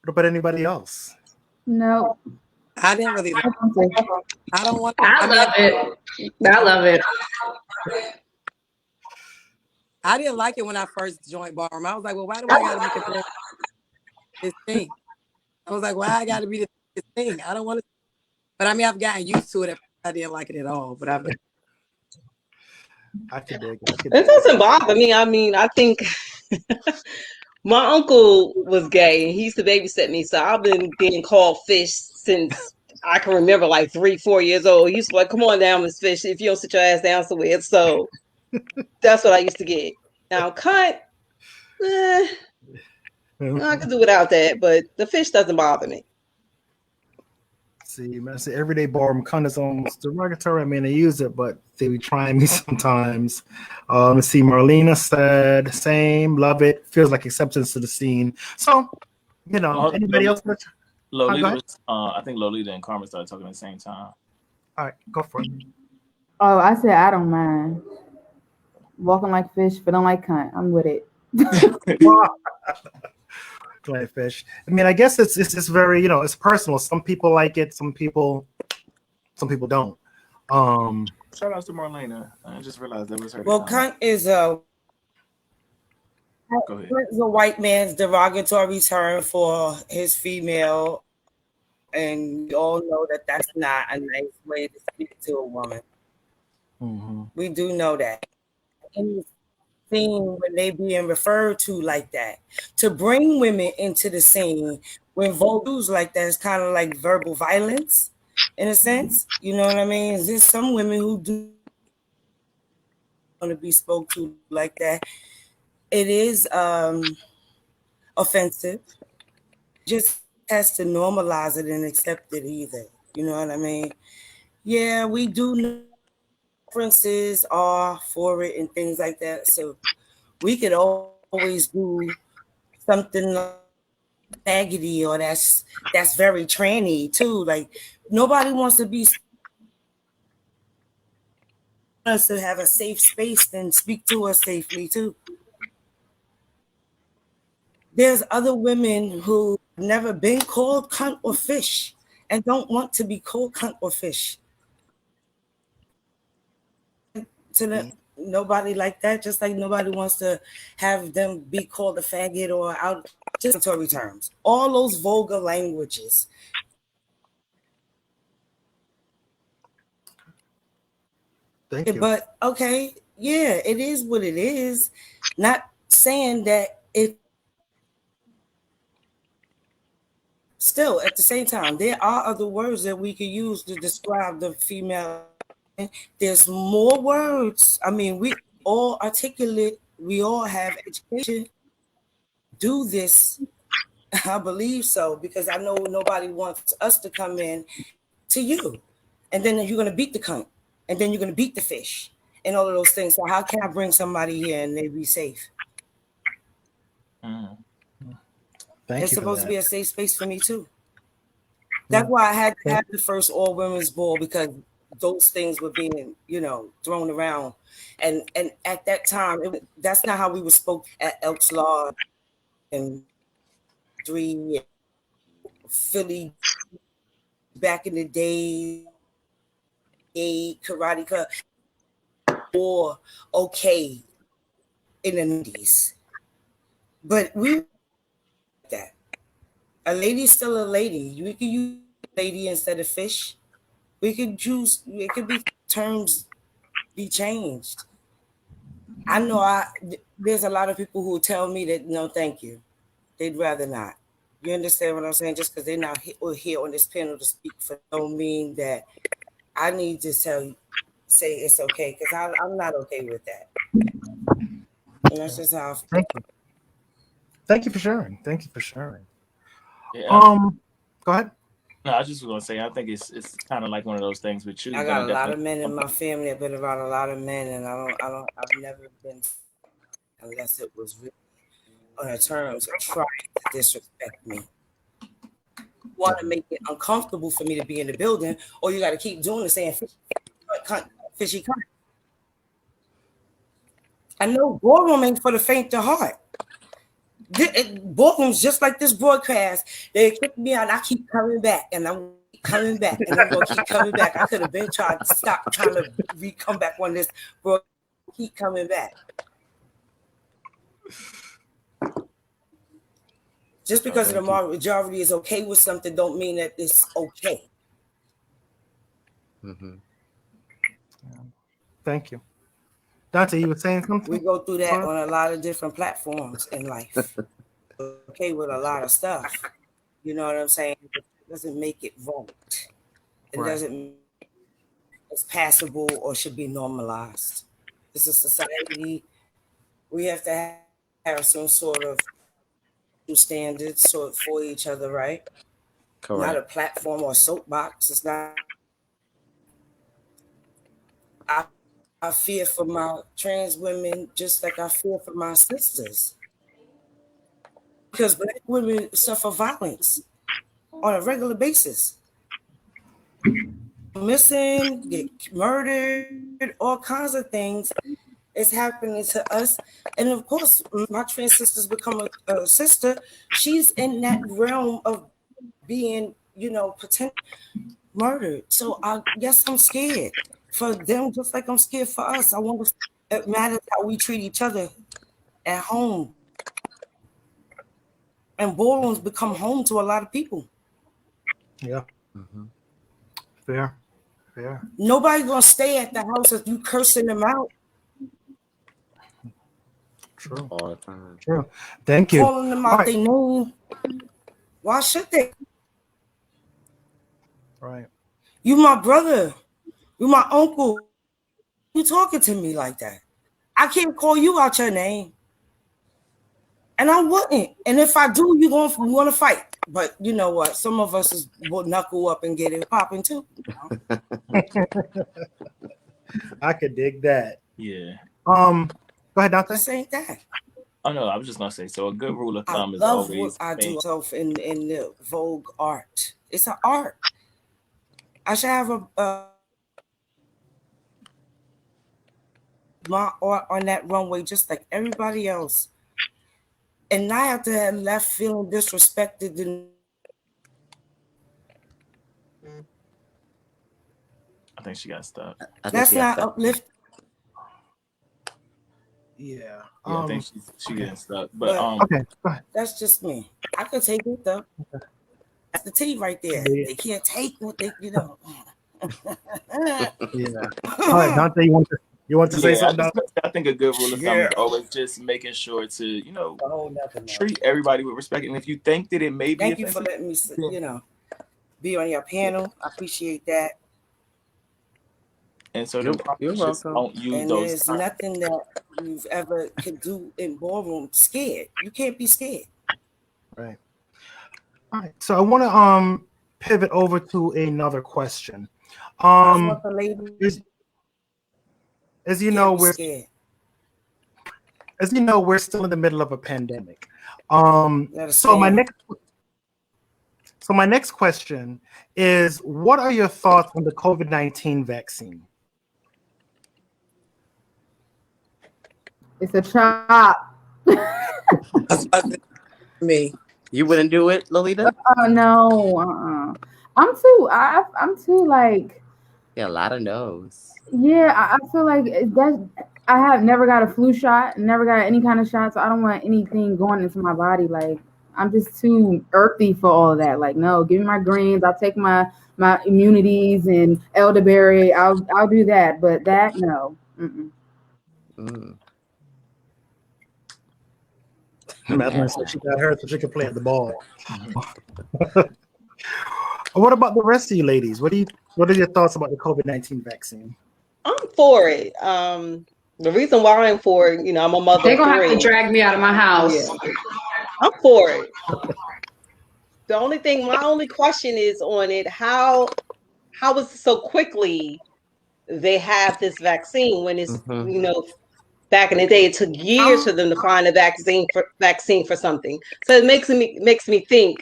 about anybody else? No. I didn't really like it. I don't want I love it. I love it. I didn't like it when I first joined ballroom. I was like, well, why do I gotta be compared to this thing? I was like, why I gotta be this thing? I don't want to, but I mean I've gotten used to it. I didn't like it at all, but I could dig it. It doesn't bother me. I mean, I think my uncle was gay and he used to babysit me, so I've been being called fish since I can remember, like 3-4 years old. He used to be like, come on down, Miss Fish, if you don't sit your ass down somewhere. So that's what I used to get. Now, cunt, I can do without that, but the fish doesn't bother me. See, man, everyday ballroom cunt is almost derogatory. I mean, they use it, but they be trying me sometimes. Let's see, Marlena said, same, love it, feels like acceptance to the scene. So, you know, anybody else? Lolita, I think Lolita and Karma started talking at the same time. All right, go for it. Oh, I said I don't mind. Walking like fish, but don't like cunt. I'm with it. Like fish. I mean, I guess it's very, you know, it's personal. Some people like it, some people don't. Shout out to Marlena. I just realized that was her. Well, cunt is a white man's derogatory term for his female, and we all know that that's not a nice way to speak to a woman. Mm-hmm. We do know that. And scene when they being referred to like that, to bring women into the scene when vocals like that is kind of like verbal violence. in a sense. You know what I mean? There's some women who do want to be spoke to like that. It is offensive. Just has to normalize it and accept it either. You know what I mean? Yeah, we do know preferences are for it and things like that. So we could always do something like faggoty or that's very tranny too. Like nobody wants to be us to have a safe space and speak to us safely too. There's other women who never been called cunt or fish and don't want to be called cunt or fish. To them, nobody like that, just like nobody wants to have them be called a faggot or out discriminatory terms. All those vulgar languages. Thank you. But okay, yeah, it is what it is. Not saying that it still at the same time, there are other words that we could use to describe the female. There's more words. I mean, we all articulate, we all have education. Do this, I believe so, because I know nobody wants us to come in to you. And then you're going to beat the cunt. And then you're going to beat the fish. And all of those things. So how can I bring somebody here and they be safe? It's supposed to be a safe space for me too. That's why I had to have the first all women's ball, because those things were being, thrown around. And at that time, that's not how we were spoke at Elks Law and 3 Philly back in the day, Karate Club, or okay in the 90s. But we that a lady's still a lady. We could use lady instead of fish. We could choose. It could be terms be changed. I know there's a lot of people who tell me that no, thank you. They'd rather not. You understand what I'm saying? Just because they're not here on this panel to speak for don't mean that I need to say it's okay, because I'm not okay with that. And that's just how I feel. Thank you. Thank you for sharing. Thank you for sharing. Yeah. Go ahead. No, I was just going to say, I think it's kind of like one of those things with you. I got a lot of men in my family. I've been around a lot of men, and I've never been, unless it was really on the terms of trying to disrespect me. Want to make it uncomfortable for me to be in the building, or you got to keep doing the saying fishy cunt. I know ballroom ain't for the faint of heart. Ballroom's just like this broadcast. They kick me out. I keep coming back, and I'm coming back, and I'm gonna keep coming back. I could have been trying to stop trying to come back on this, bro. Keep coming back. Just because the majority is okay with something, don't mean that it's okay. Mm-hmm. Thank you. Dante, you were saying something? We go through that on a lot of different platforms in life. Okay with a lot of stuff. You know what I'm saying? It doesn't make it wrong. It doesn't. It's passable or should be normalized. It's a society. We have to have some sort of standards for each other, right? Correct. Not a platform or a soapbox. It's not. I fear for my trans women just like I fear for my sisters. Because Black women suffer violence on a regular basis. Missing, get murdered, all kinds of things is happening to us. And of course, my trans sister's become a sister. She's in that realm of being, potentially murdered. So I guess I'm scared for them, just like I'm scared for us. I want to. It matters how we treat each other at home. And ballrooms become home to a lot of people. Yeah. Mm-hmm. Fair. Nobody's gonna stay at the house if you cursing them out. True. All the time. True. Thank you. Calling them out their name. Why should they? Right. You my brother. You my uncle. You talking to me like that? I can't call you out your name. And I wouldn't. And if I do, you want to fight. But you know what? Some of us will knuckle up and get it popping too. I could dig that. Yeah. Go ahead, Dante. This ain't that. Oh no, I was just gonna say. So a good rule of thumb is love always. What I do myself in the Vogue art. It's an art. I should have my art on that runway just like everybody else, and not have to have left feeling disrespected. I think she got stuck. That's not uplifting. Yeah. I think she's getting stuck. But okay, go ahead. That's just me. I could take it though. That's the tea right there. Yeah. They can't take what they, Yeah. All right, Dante, you want to say something? I think a good rule of thumb is always just making sure to treat everybody with respect. And if you think that it may be thank you for letting me be on your panel. I appreciate that. And so you're welcome. Don't use and those there's nothing that you've ever could do in ballroom scared. You can't be scared. Right. All right. So I want to pivot over to another question. As you know, we're still in the middle of a pandemic. So my next question is, what are your thoughts on the COVID-19 vaccine? It's a chop. Me. You wouldn't do it, Lolita? Oh no. I'm too like. Yeah, a lot of no's. Yeah, I feel like that. I have never got a flu shot, never got any kind of shot, so I don't want anything going into my body. Like, I'm just too earthy for all of that. Like, no, give me my greens. I'll take my immunities and elderberry. I'll do that, but that no. Madeline said she got her so she could play at the ball. What about the rest of you ladies? What are your thoughts about the COVID-19 vaccine? I'm for it. The reason why I'm for it, I'm a mother. They're gonna have to drag me out of my house. Yeah. I'm for it. My only question is on it, how is it so quickly they have this vaccine when it's back in the day it took years for them to find a vaccine for something. So it makes me think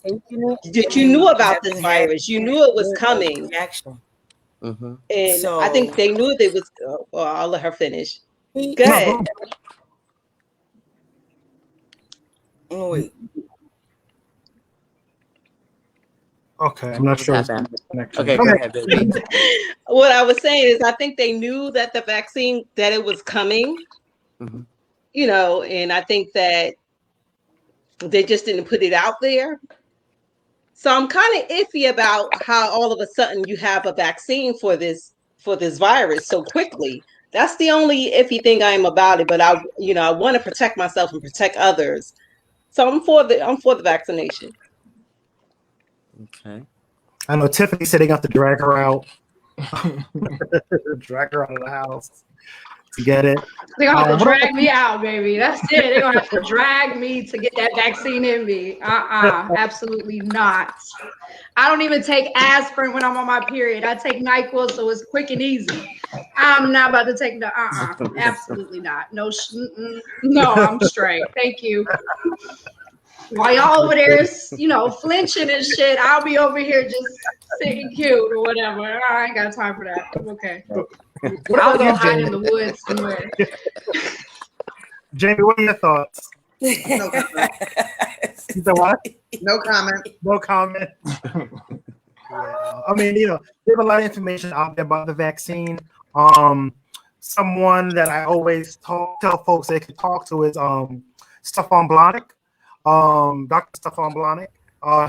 that you knew about this virus, you knew it was coming. And so, I think they knew they was. Well, I'll let her finish. Go ahead. Oh, wait. Okay, I'm not sure. Okay, go ahead, baby. What I was saying is, I think they knew that the vaccine that it was coming. And I think that they just didn't put it out there. So I'm kind of iffy about how all of a sudden you have a vaccine for this virus so quickly. That's the only iffy thing I am about it. But I want to protect myself and protect others. So I'm for the vaccination. Okay. I know Tiffany said they got to drag her out. Drag her out of the house to get it. They're gonna have to drag me out, baby. That's it. They're gonna have to drag me to get that vaccine in me. Absolutely not. I don't even take aspirin when I'm on my period. I take NyQuil, so it's quick and easy. I'm not about to take the absolutely not. No, I'm straight. Thank you. While y'all over there, flinching and shit, I'll be over here just sitting cute or whatever. I ain't got time for that. I'm okay. I'll go hide in the woods somewhere. Jaimee, what are your thoughts? No comment. You said what? No comment. No comment. Yeah. I mean, there's a lot of information out there about the vaccine. Someone that I always tell folks they can talk to is Stefan Blahnik. Dr. Stefan Blahnik.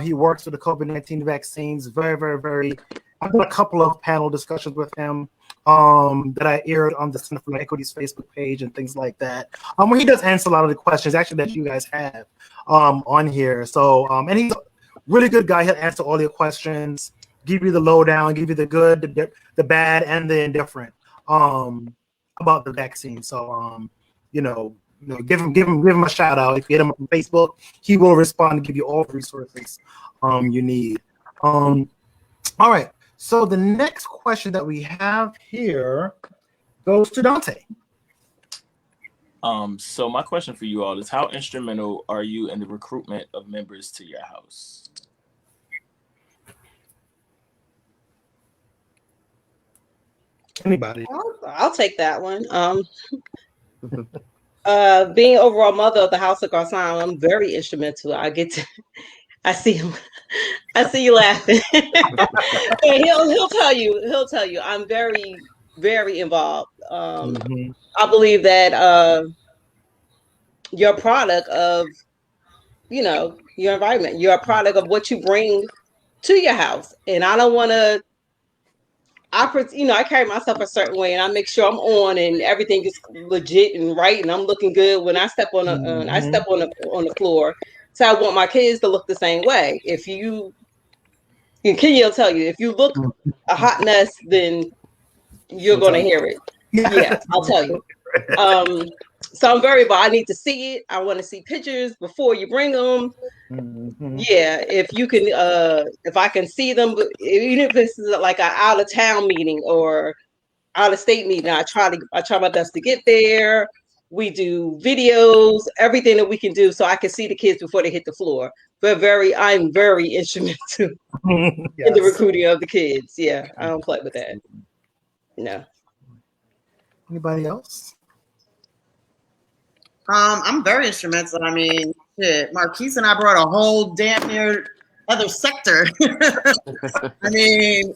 He works with the COVID-19 vaccines. Very, very, very. I've done a couple of panel discussions with him that I aired on the Center for Equity's Facebook page and things like that. Where he does answer a lot of the questions actually that you guys have on here. So, and he's a really good guy. He'll answer all your questions. give you the lowdown, give you the good, the bad, and the indifferent about the vaccine. So give him a shout out. If you hit him on Facebook, he will respond and give you all the resources you need. All right. So the next question that we have here goes to Dante. So my question for you all is, how instrumental are you in the recruitment of members to your house? Anybody? I'll take that one. Being overall mother of the House of Garcon, I'm very instrumental. I see him. I see you laughing. he'll tell you. I'm very, very involved. I believe that you're a product of, your environment. You're a product of what you bring to your house. And I don't want to, I carry myself a certain way, and I make sure I'm on and everything is legit and right, and I'm looking good when I step on the floor. So I want my kids to look the same way. If your kid will tell you, if you look a hot mess, then you're going to hear it. Yeah, I'll tell you. So I'm very involved. I need to see it. I want to see pictures before you bring them. Yeah, if you can, if I can see them, even if this is like an out of town meeting or out of state meeting, I try my best to get there. We do videos, everything that we can do, so I can see the kids before they hit the floor. But I'm very instrumental in the recruiting of the kids. Yeah, I don't play with that. No. Anybody else? I'm very instrumental. I mean, shit, Marquise and I brought a whole damn near other sector. I mean,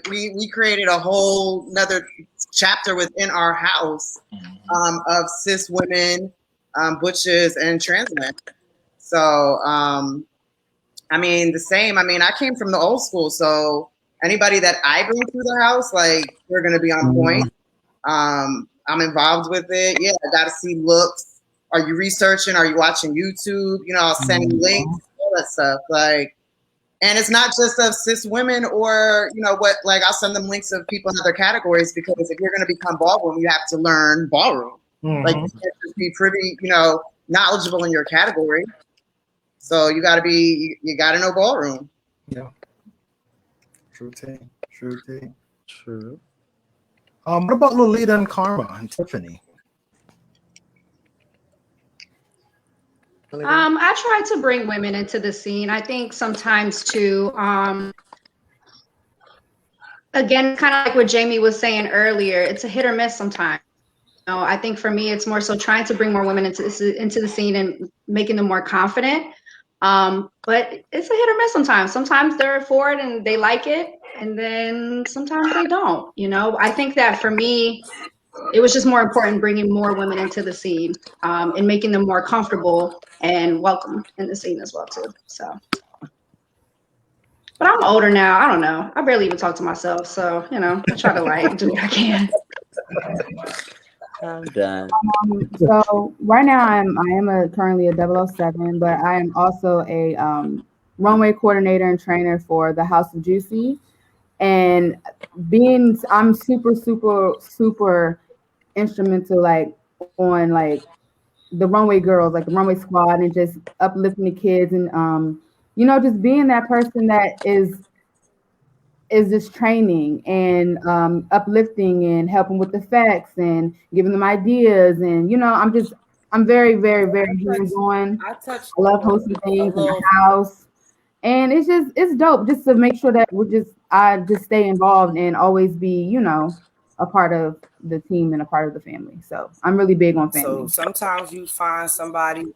we created a whole another chapter within our house of cis women, butches, and trans men. So, I mean, the same. I mean, I came from the old school, so anybody that I bring through the house, like, they're going to be on point. I'm involved with it. Yeah, I got to see looks. Are you researching? Are you watching YouTube? I'll send you links, all that stuff. Like, and it's not just of cis women or, like, I'll send them links of people in other categories, because if you're going to become ballroom, you have to learn ballroom. Like, you can't just be pretty, knowledgeable in your category. So you got to know ballroom. Yeah. True thing. True. What about Lolita and Karma and Tiffany? I try to bring women into the scene. I think sometimes too, again, kind of like what Jaimee was saying earlier, it's a hit or miss sometimes. I think for me, it's more so trying to bring more women into the scene and making them more confident. But it's a hit or miss sometimes. Sometimes they're for it and they like it, and then sometimes they don't. I think that for me, it was just more important bringing more women into the scene, and making them more comfortable and welcome in the scene as well too. So, but I'm older now. I don't know. I barely even talk to myself, so I try to do what I can. I'm done. So right now I am currently a 007, but I am also a runway coordinator and trainer for the House of Juicy. And I'm super, super, super instrumental, like, on, like, the runway girls, like the runway squad, and just uplifting the kids, and just being that person that is just training and uplifting and helping with the facts and giving them ideas. And I'm very, very, very hands-on. I love hosting things in the house, and it's dope just to make sure that I just stay involved and always be a part of the team and a part of the family. So I'm really big on family. So sometimes you find somebody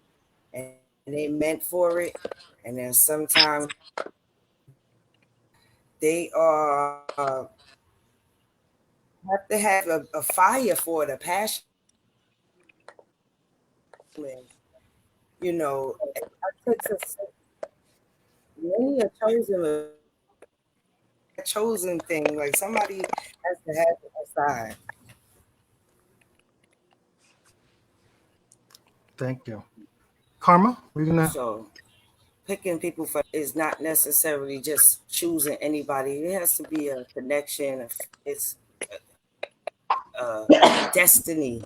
and they meant for it, and then sometimes they have to have a fire for it, a passion. Many are chosen thing. Like, somebody has to have it aside. Thank you. Karma, we're gonna. So, picking people for is not necessarily just choosing anybody. It has to be a connection. It's destiny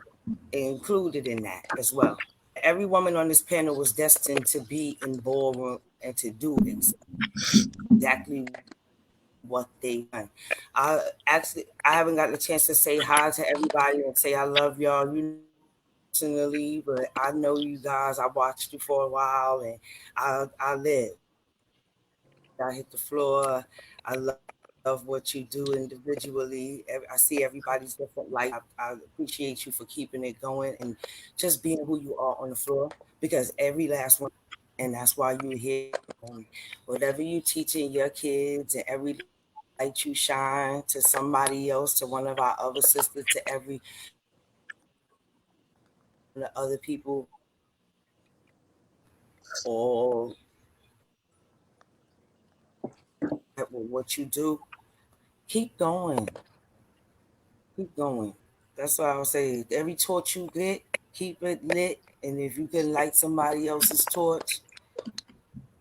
included in that as well. Every woman on this panel was destined to be in ballroom and to do exactly what they want. I haven't gotten a chance to say hi to everybody and say I love y'all. Personally, but I know you guys. I watched you for a while, and I live. I hit the floor. I love what you do individually. I see everybody's different light. I appreciate you for keeping it going and just being who you are on the floor, because every last one, and that's why you're here. Whatever you teaching your kids and every light you shine to somebody else, to one of our other sisters, to every the other people, or what you do, keep going. Keep going. That's why I would say every torch you get, keep it lit. And if you can light somebody else's torch,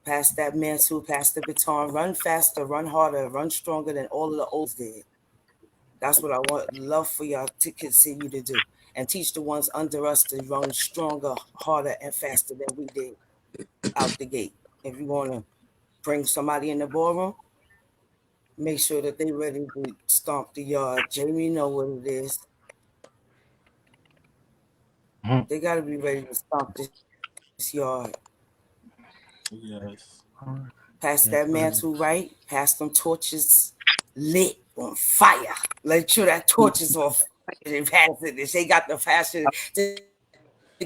pass that mantle, pass the baton, run faster, run harder, run stronger than all of the olds did. That's what I love for y'all to continue to do. And teach the ones under us to run stronger, harder, and faster than we did out the gate. If you want to bring somebody in the ballroom, make sure that they ready to stomp the yard. Jaimee know what it is. Mm-hmm. They got to be ready to stomp this yard. Yes. Pass that mantle right. Pass them torches lit on fire. Make sure that torch is on fire. And pass it. They got the fashion to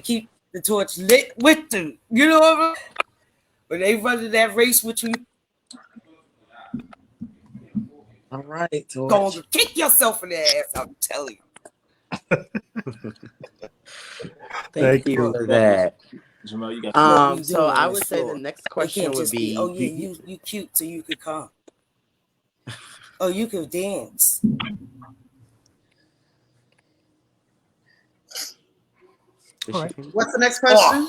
keep the torch lit with them. You know what I mean? When they running that race with you, all right, going to kick yourself in the ass. I'm telling you. Thank you for that. Jamal, you got so I would say the next question would be, oh yeah, you cute, so you could come. Oh, you could dance. All right. What's the next question?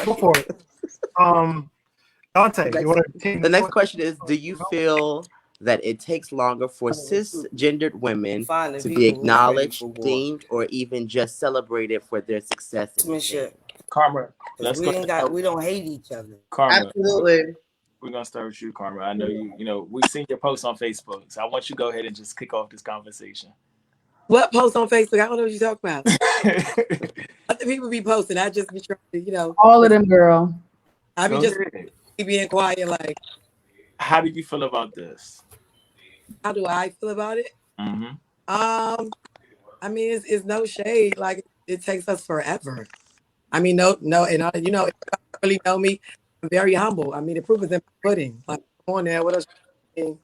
Go for it. Dante, the next question is, do you feel that it takes longer for cisgendered women to be acknowledged, deemed, or even just celebrated for their success? Karma, we don't hate each other. Karma, absolutely. We're gonna start with you, Karma. I know we've seen your posts on Facebook, so I want you to go ahead and just kick off this conversation. What post on Facebook? I don't know what you're talking about. Other people be posting. I just be trying to, all of them, girl. I be just being quiet. Like, how do you feel about this? How do I feel about it? Mm-hmm. I mean, it's no shade. Like, it takes us forever. I mean, no, and if you really know me, I'm very humble. I mean, the proof is in my pudding. Like, come on there, what else? You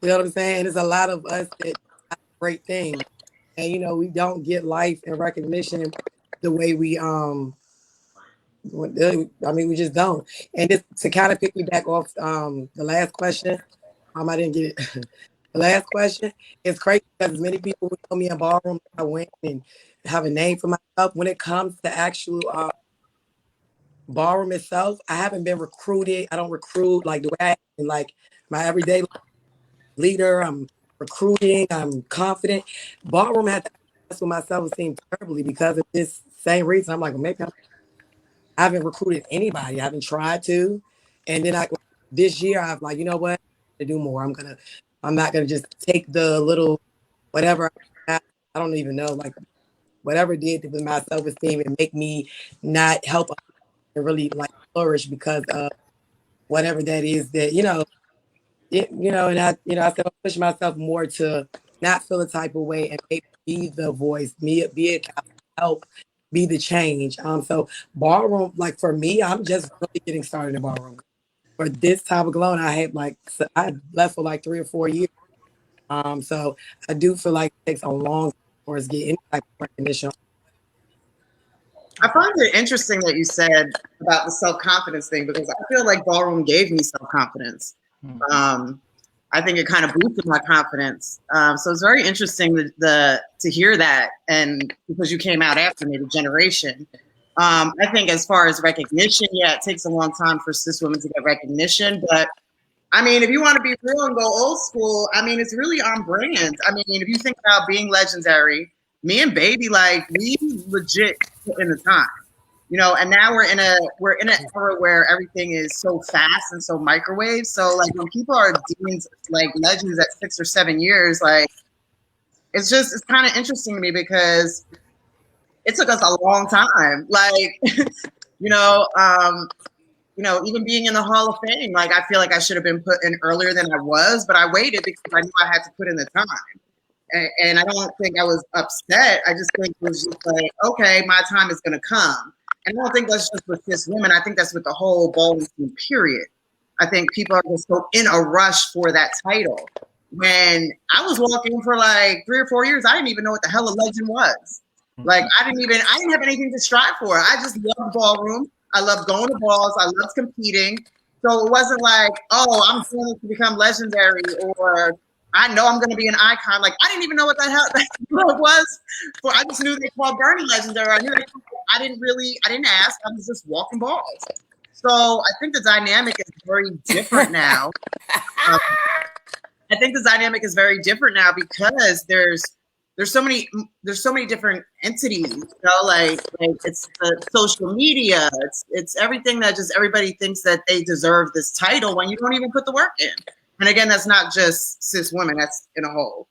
know what I'm saying? There's a lot of us that have great things, and we don't get life and recognition the way we we just don't. And just to kind of piggyback off the last question, I didn't get it. The last question is crazy because as many people who know me in ballroom, I went and have a name for myself. When it comes to actual ballroom itself, I haven't been recruited. I don't recruit like the way I am, like my everyday leader. I'm recruiting. I'm confident. Ballroom had to mess with my self-esteem terribly because of this same reason. I'm like, maybe I haven't recruited anybody. I haven't tried to. And then this year, I'm like, you know what? To do more. I'm not gonna just take the little whatever I don't even know, like whatever it did with my self-esteem and make me not help and really like flourish because of whatever that is that and I said push myself more to not feel a type of way and maybe be the voice, be it help, be the change. So ballroom, like for me, I'm just really getting started in ballroom. For this topic alone, I left for like 3 or 4 years. So I do feel like it takes a long time for us to get any type of recognition. I find it interesting that you said about the self-confidence thing because I feel like ballroom gave me self-confidence. I think it kind of boosted my confidence. So it's very interesting to hear that, and because you came out after me, the generation. I think as far as recognition, yeah, it takes a long time for cis women to get recognition. But I mean, if you want to be real and go old school, I mean, it's really on brand. I mean, if you think about being legendary, me and Baby, like, we legit put in the time, you know. And now we're in an era where everything is so fast and so microwave. So like when people are deemed like legends at 6 or 7 years, like it's kind of interesting to me because it took us a long time. Like, you know, even being in the Hall of Fame, like I feel like I should have been put in earlier than I was, but I waited because I knew I had to put in the time. And I don't think I was upset. I just think it was just like, okay, my time is going to come. And I don't think that's just with cis women. I think that's with the whole ballroom scene, period. I think people are just so in a rush for that title. When I was walking for like 3 or 4 years, I didn't even know what the hell a legend was. Like I didn't have anything to strive for. I just loved ballroom. I loved going to balls. I loved competing. So it wasn't like, oh, I'm going to become legendary, or I know I'm going to be an icon. Like I didn't even know what the hell that was. I just knew they called Bernie legendary. I didn't ask. I was just walking balls. So I think the dynamic is very different now. I think the dynamic is very different now because there's so many different entities, you know, like it's the social media, it's everything that just everybody thinks that they deserve this title when you don't even put the work in. And again, that's not just cis women, that's in a whole.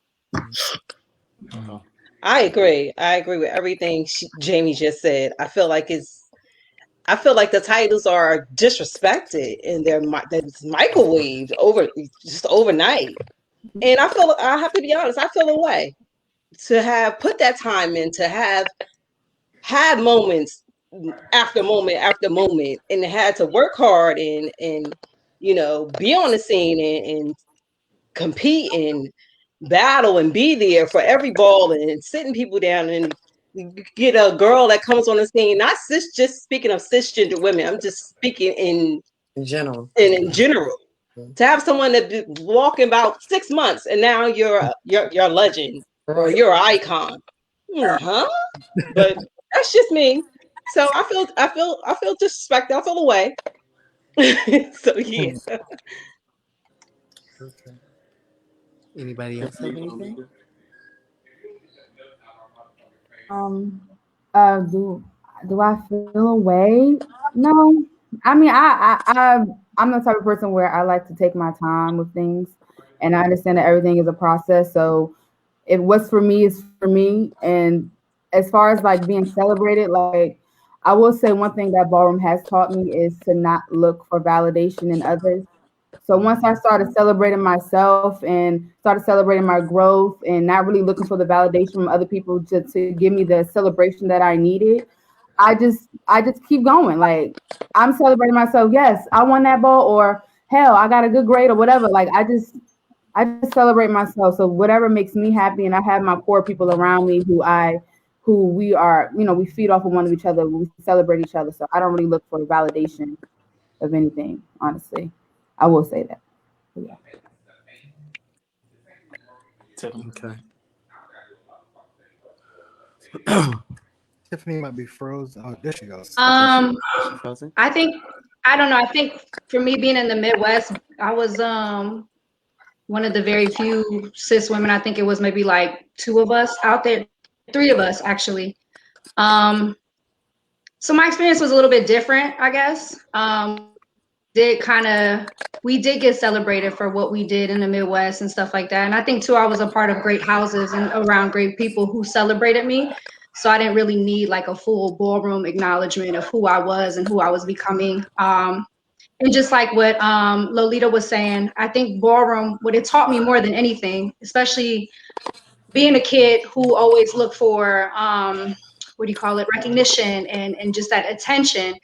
I agree with everything Jaimee just said. I feel like the titles are disrespected and they're microwaved overnight. And I have to be honest, I feel away to have put that time in, to have had moments after moment after moment, and had to work hard and be on the scene and compete and battle and be there for every ball and sitting people down and get a girl that comes on the scene, not just speaking of cisgender women, I'm just speaking in general. In general. To have someone that be walking about 6 months and now you're a legend or you're an icon. Huh? But that's just me. So I feel disrespected. I feel away. So yeah. Okay. Anybody else have anything? Do I feel away? No. I mean, I'm the type of person where I like to take my time with things, and I understand that everything is a process. So if what's for me is for me. And as far as like being celebrated, like I will say one thing that ballroom has taught me is to not look for validation in others. So once I started celebrating myself and started celebrating my growth and not really looking for the validation from other people to give me the celebration that I needed, I just keep going. Like I'm celebrating myself. Yes, I won that ball, or hell, I got a good grade or whatever. Like I just celebrate myself. So whatever makes me happy, and I have my core people around me who we are, we feed off of one of each other. We celebrate each other. So I don't really look for validation of anything, honestly. I will say that. Yeah. Okay. Tiffany might be frozen. Oh, there she goes. I think, I don't know. I think for me being in the Midwest, I was one of the very few cis women. I think it was maybe like 2 of us out there, 3 of us actually. So my experience was a little bit different, I guess. We did get celebrated for what we did in the Midwest and stuff like that. And I think too, I was a part of great houses and around great people who celebrated me. So I didn't really need like a full ballroom acknowledgement of who I was and who I was becoming. And just like what Lolita was saying, I think ballroom, what it taught me more than anything, especially being a kid who always looked for, recognition and just that attention,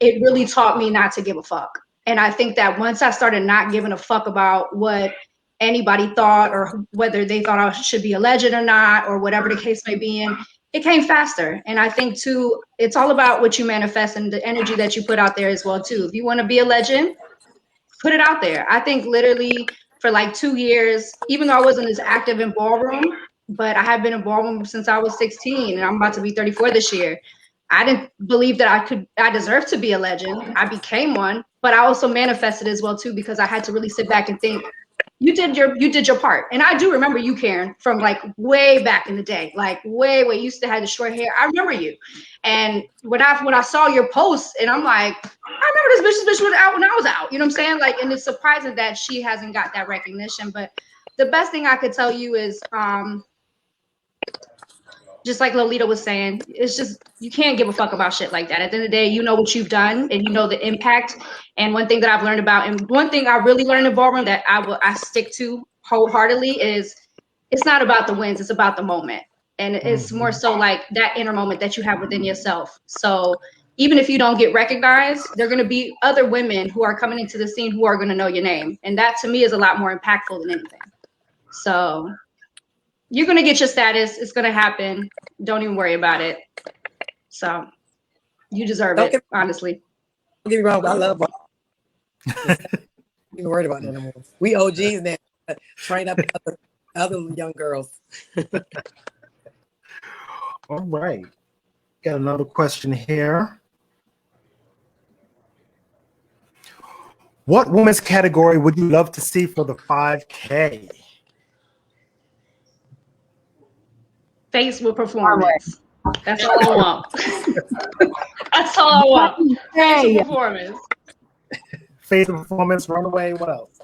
it really taught me not to give a fuck. And I think that once I started not giving a fuck about what anybody thought or whether they thought I should be a legend or not, or whatever the case may be, it came faster. And I think too, it's all about what you manifest and the energy that you put out there as well too. If you want to be a legend, put it out there. I think literally for like 2 years, even though I wasn't as active in ballroom, but I have been in ballroom since I was 16 and I'm about to be 34 this year. I didn't believe that I deserved to be a legend. I became one, but I also manifested as well too, because I had to really sit back and think, you did your part. And I do remember you, Karen, from like way back in the day, like way you used to have the short hair. I remember you. And when I saw your posts, and I'm like, I remember this bitch was out when I was out. You know what I'm saying? Like, and it's surprising that she hasn't got that recognition. But the best thing I could tell you is just like Lolita was saying, it's just, you can't give a fuck about shit like that. At the end of the day, you know what you've done and you know the impact. And one thing that I've learned about, and one thing I really learned in ballroom that I stick to wholeheartedly is, it's not about the wins, it's about the moment. And it's more so like that inner moment that you have within yourself. So even if you don't get recognized, there are going to be other women who are coming into the scene who are going to know your name. And that to me is a lot more impactful than anything. So you're going to get your status. It's going to happen. Don't even worry about it. So you deserve it, honestly. Don't get me wrong, I love ball. Not even worried about that no more. We OGs now. Train up other young girls. All right. Got another question here. What women's category would you love to see for the 5K? Face with performance. That's all I want. That's all I want. Face with performance. Face with performance, runaway, what else?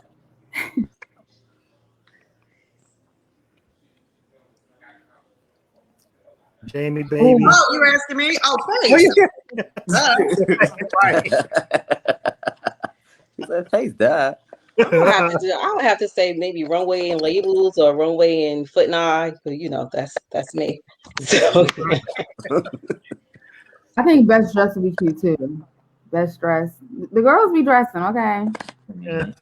Jaimee, baby. Oh, you were asking me? Oh, face. Right. He said face, duh. I would have to say maybe runway and labels or runway and foot and eye. But you know, that's me. So. I think best dress would be cute too. Best dress. The girls be dressing, okay? Yeah.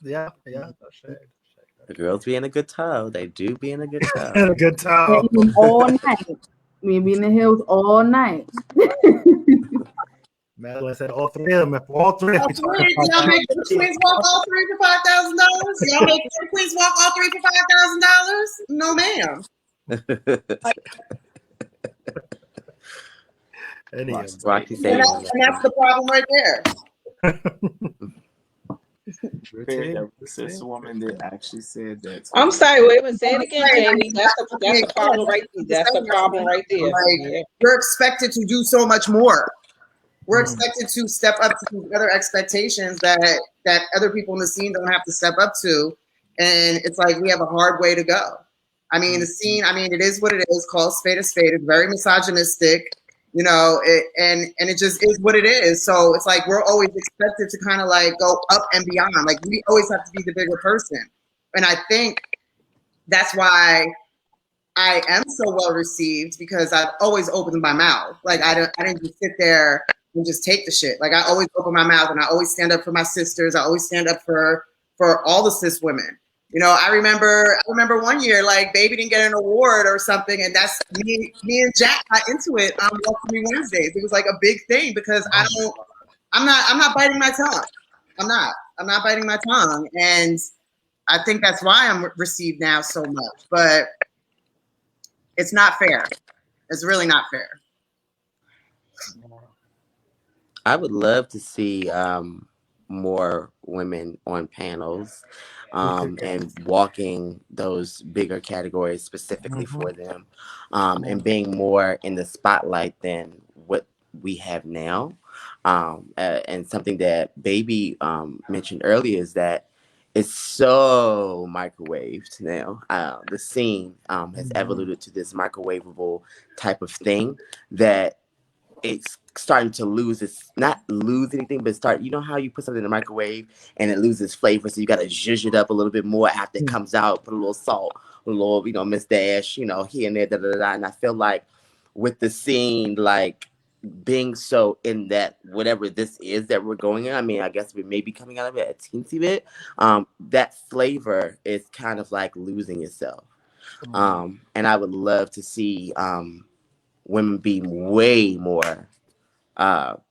The girls be in a good toe. They do be in a good toe. A good toe. All night. We be in the hills all night. Madeline said all three of them. All three. Y'all make the queens walk all three for $5,000? Y'all make the queens walk all three for $5,000? No, ma'am. Rocky and that's the problem right there. Cis woman that actually said that. I'm sorry, wait a minute, say it again, Jaimee. That's the problem right there. That's the problem right there. Like, you're expected to do so much more. We're expected to step up to other expectations that other people in the scene don't have to step up to. And it's like, we have a hard way to go. I mean, the scene, it is what it is. Call a spade a spade. It's very misogynistic, you know, and it just is what it is. So it's like, we're always expected to kind of like go up and beyond. Like, we always have to be the bigger person. And I think that's why I am so well received, because I've always opened my mouth. Like, I didn't just sit there and just take the shit. Like, I always open my mouth, and I always stand up for my sisters. I always stand up for all the cis women. You know, I remember one year, like, Baby didn't get an award or something, and that's me and Jack got into it on Welcoming Wednesdays. It was like a big thing, because I'm not biting my tongue. I'm not biting my tongue, and I think that's why I'm received now so much. But it's not fair. It's really not fair. I would love to see more women on panels and walking those bigger categories specifically for them, and being more in the spotlight than what we have now. And something that Baby mentioned earlier is that it's so microwaved now. The scene has evolved to this microwavable type of thing that it's starting to lose its, not lose anything, but start, you know how you put something in the microwave and it loses flavor, so you got to zhuzh it up a little bit more after it comes out, put a little salt, a little, Miss Dash, here and there, and I feel like with the scene, like, being so in that whatever this is that we're going in, I guess we may be coming out of it a teensy bit, that flavor is kind of like losing itself. And I would love to see women be way more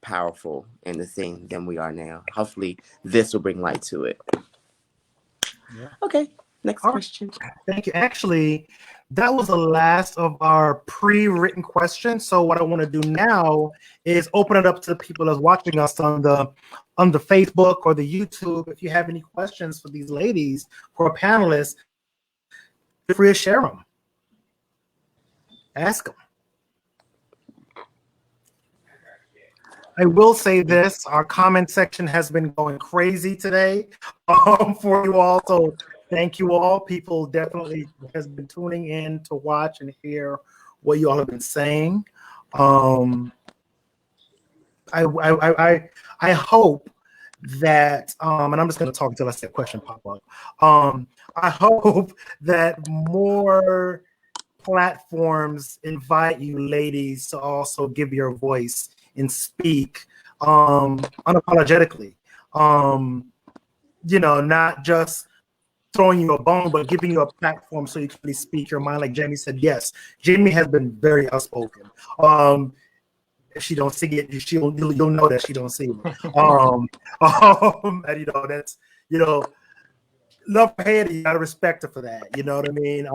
powerful in the scene than we are now. Hopefully this will bring light to it. Okay. Next question. Thank you. Actually, that was the last of our pre-written questions. So what I want to do now is open it up to the people that's watching us on the Facebook or the YouTube. If you have any questions for these ladies, for our panelists, feel free to share them. Ask them. I will say this, our comment section has been going crazy today for you all. So thank you all. People definitely has been tuning in to watch and hear what you all have been saying. I hope that, and I'm just going to talk until I see a question pop up. I hope that more platforms invite you ladies to also give your voice and speak unapologetically. Not just throwing you a bone, but giving you a platform so you can really speak your mind. Like Jaimee said, yes, Jaimee has been very outspoken. If she don't see it, you'll know that she don't see it. And that's love her head, you gotta respect her for that. You know what I mean?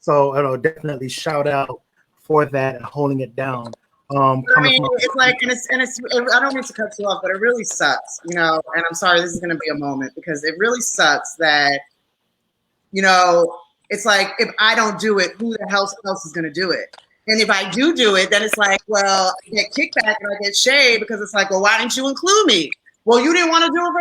So definitely shout out for that and holding it down. I mean, it's like, and it's. I don't mean to cut you off, but it really sucks, And I'm sorry, this is going to be a moment because it really sucks that, it's like if I don't do it, who the hell else is going to do it? And if I do it, then it's like, well, I get kickback and I get shade because it's like, well, why didn't you include me? Well, you didn't want to do it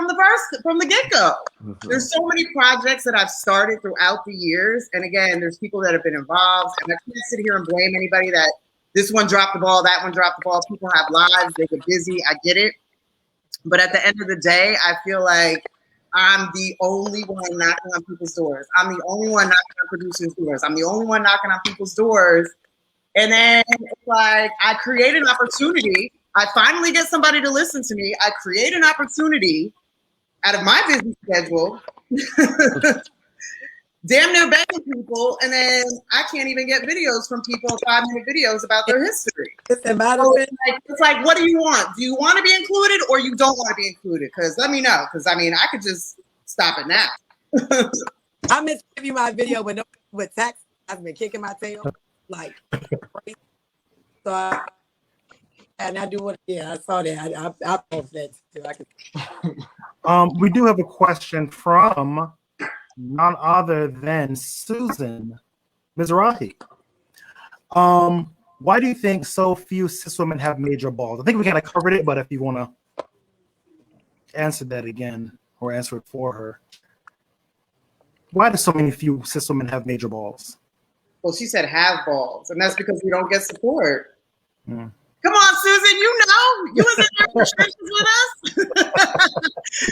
from the get-go. Mm-hmm. There's so many projects that I've started throughout the years, and again, there's people that have been involved, and I can't sit here and blame anybody that. This one dropped the ball, that one dropped the ball. People have lives, they get busy, I get it. But at the end of the day, I feel like I'm the only one knocking on people's doors. I'm the only one knocking on producers' doors. I'm the only one knocking on people's doors. And then it's like, I create an opportunity. I finally get somebody to listen to me. I create an opportunity out of my busy schedule. Damn near begging people, and then I can't even get videos from people, 5-minute videos about their history. It's like, what do you want? Do you want to be included or you don't want to be included? Because let me know. Because I mean, I could just stop it now. I meant to give you my video with tax. I've been kicking my tail like crazy. So and I do what? Yeah, I saw that. I post that too. We do have a question from none other than Susan Mizrahi. Why do you think so few cis women have major balls? I think we kind of covered it, but if you want to answer that again or answer it for her. Why do so many few cis women have major balls? Well, she said have balls, and that's because we don't get support. Mm. Come on, Susan, you was in there in the trenches with us.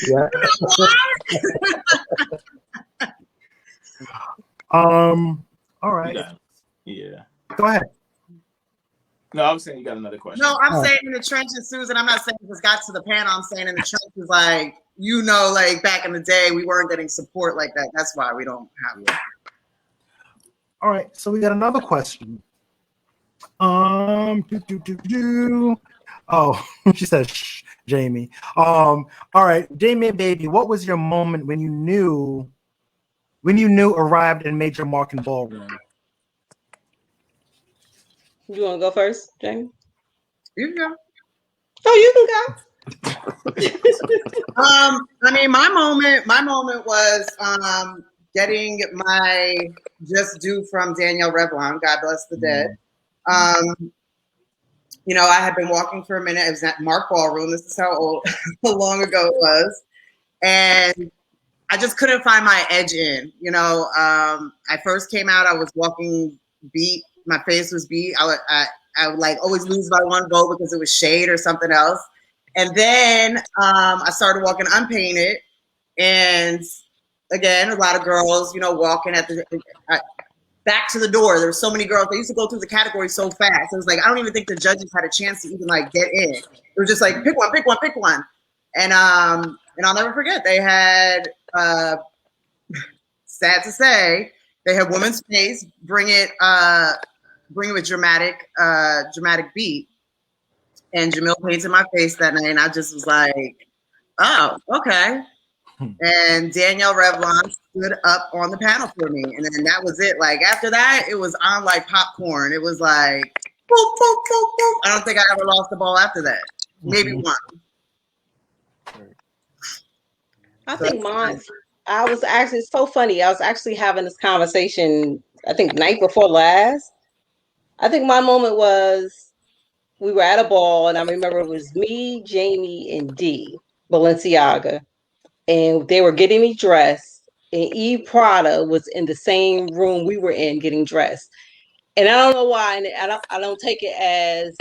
Yeah. All right. Yeah. Go ahead. No, I was saying you got another question. No, I'm saying in the trenches, Susan. I'm not saying this got to the panel. I'm saying in the trenches, like, like back in the day, we weren't getting support like that. That's why we don't have it. All right. So we got another question. Oh, she says, shh, Jaimee. All right, Jaimee, baby, what was your moment when you knew arrived and made your mark in ballroom? You want to go first, Jaimee? You can go. Oh, you can go. I mean, my moment was getting my just due from Danielle Revlon. God bless the dead. I had been walking for a minute. It was at Mark Ballroom. This is how long ago it was. And I just couldn't find my edge in. I first came out, I was walking beat. My face was beat. I would like always lose by one vote because it was shade or something else. And then I started walking unpainted. And again, a lot of girls, walking at the back to the door. There were so many girls. They used to go through the categories so fast. It was like, I don't even think the judges had a chance to even like get in. It was just like, pick one, pick one, pick one. And I'll never forget, they had, sad to say, they had Woman's Space bring it with dramatic beat. And Jamil painted my face that night, and I just was like, oh, okay. And Danielle Revlon stood up on the panel for me. And then that was it. Like after that, it was on like popcorn. It was like, boop, boop, boop, boop. I don't think I ever lost the ball after that. Maybe one. I think mine, I was actually, it's so funny. I was actually having this conversation, I think night before last. I think my moment was we were at a ball, and I remember it was me, Jaimee, and D, Balenciaga, and they were getting me dressed. And Eve Prada was in the same room we were in getting dressed. And I don't know why, and I don't take it as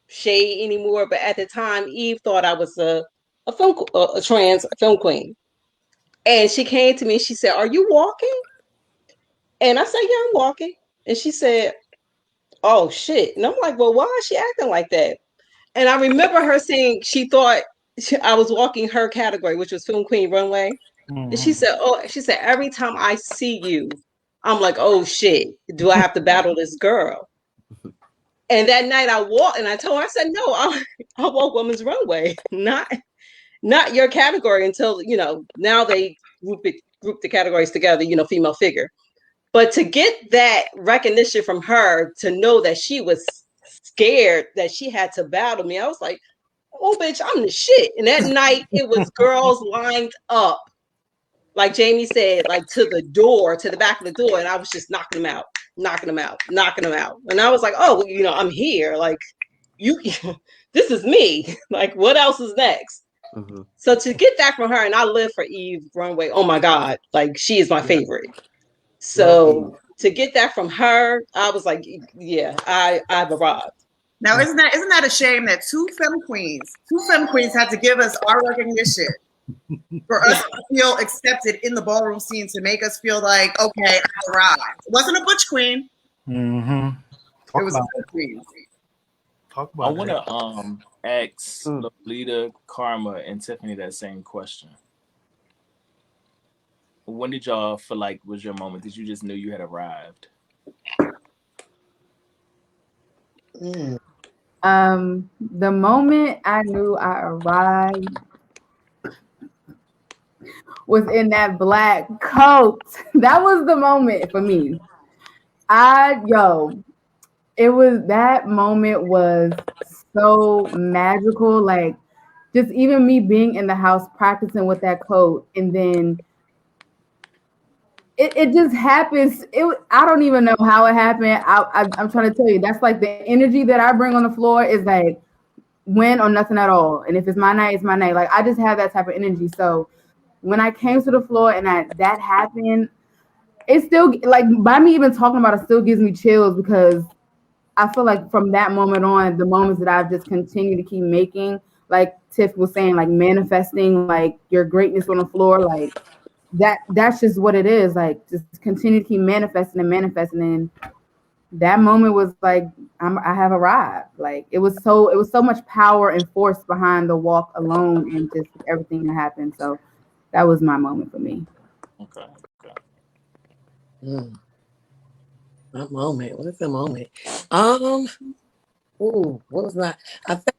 shade anymore. But at the time, Eve thought I was a trans film queen, and she came to me. She said, "Are you walking?" And I said, "Yeah, I'm walking." And she said, "Oh shit!" And I'm like, "Well, why is she acting like that?" And I remember her saying she thought I was walking her category, which was Film Queen Runway. And she said, "Oh," she said, "every time I see you, I'm like, oh shit, do I have to battle this girl?" And that night I walked, and I told her, I said, "No, I walk women's runway, not your category." Until now they group the categories together, female figure. But to get that recognition from her, to know that she was scared that she had to battle me, I was like, "Oh, bitch, I'm the shit." And that night, it was girls lined up, like Jaimee said, like to the back of the door, and I was just knocking them out, knocking them out, knocking them out. And I was like, "Oh, I'm here. Like, you, this is me. Like, what else is next?" Mm-hmm. So to get that from her, and I live for Eve Runway. Oh my God, like she is my favorite. So to get that from her, I was like, yeah, I've arrived. Now, isn't that a shame that two femme queens had to give us our recognition for us to feel accepted in the ballroom scene, to make us feel like, okay, I arrived. It wasn't a butch queen. Mm-hmm. It was a butch queen. I want to ask Lolita, Karma, and Tiffany that same question. When did y'all feel like was your moment? Did you just knew you had arrived? The moment I knew I arrived was in that black coat. That was the moment for me. That moment was so magical. Like, just even me being in the house practicing with that coat, and then it just happens. I don't even know how it happened. I'm trying to tell you, that's like the energy that I bring on the floor is like win or nothing at all. And if it's my night, it's my night. Like, I just have that type of energy. So when I came to the floor and that happened, it still, like, by me even talking about it still gives me chills, because I feel like from that moment on, the moments that I've just continued to keep making, like Tiff was saying, like manifesting like your greatness on the floor, like that's just what it is. Like, just continue to keep manifesting and manifesting. And that moment was like, I have arrived. Like, it was so much power and force behind the walk alone and just everything that happened. So that was my moment for me. Okay. My moment. What is the moment? What was my? I think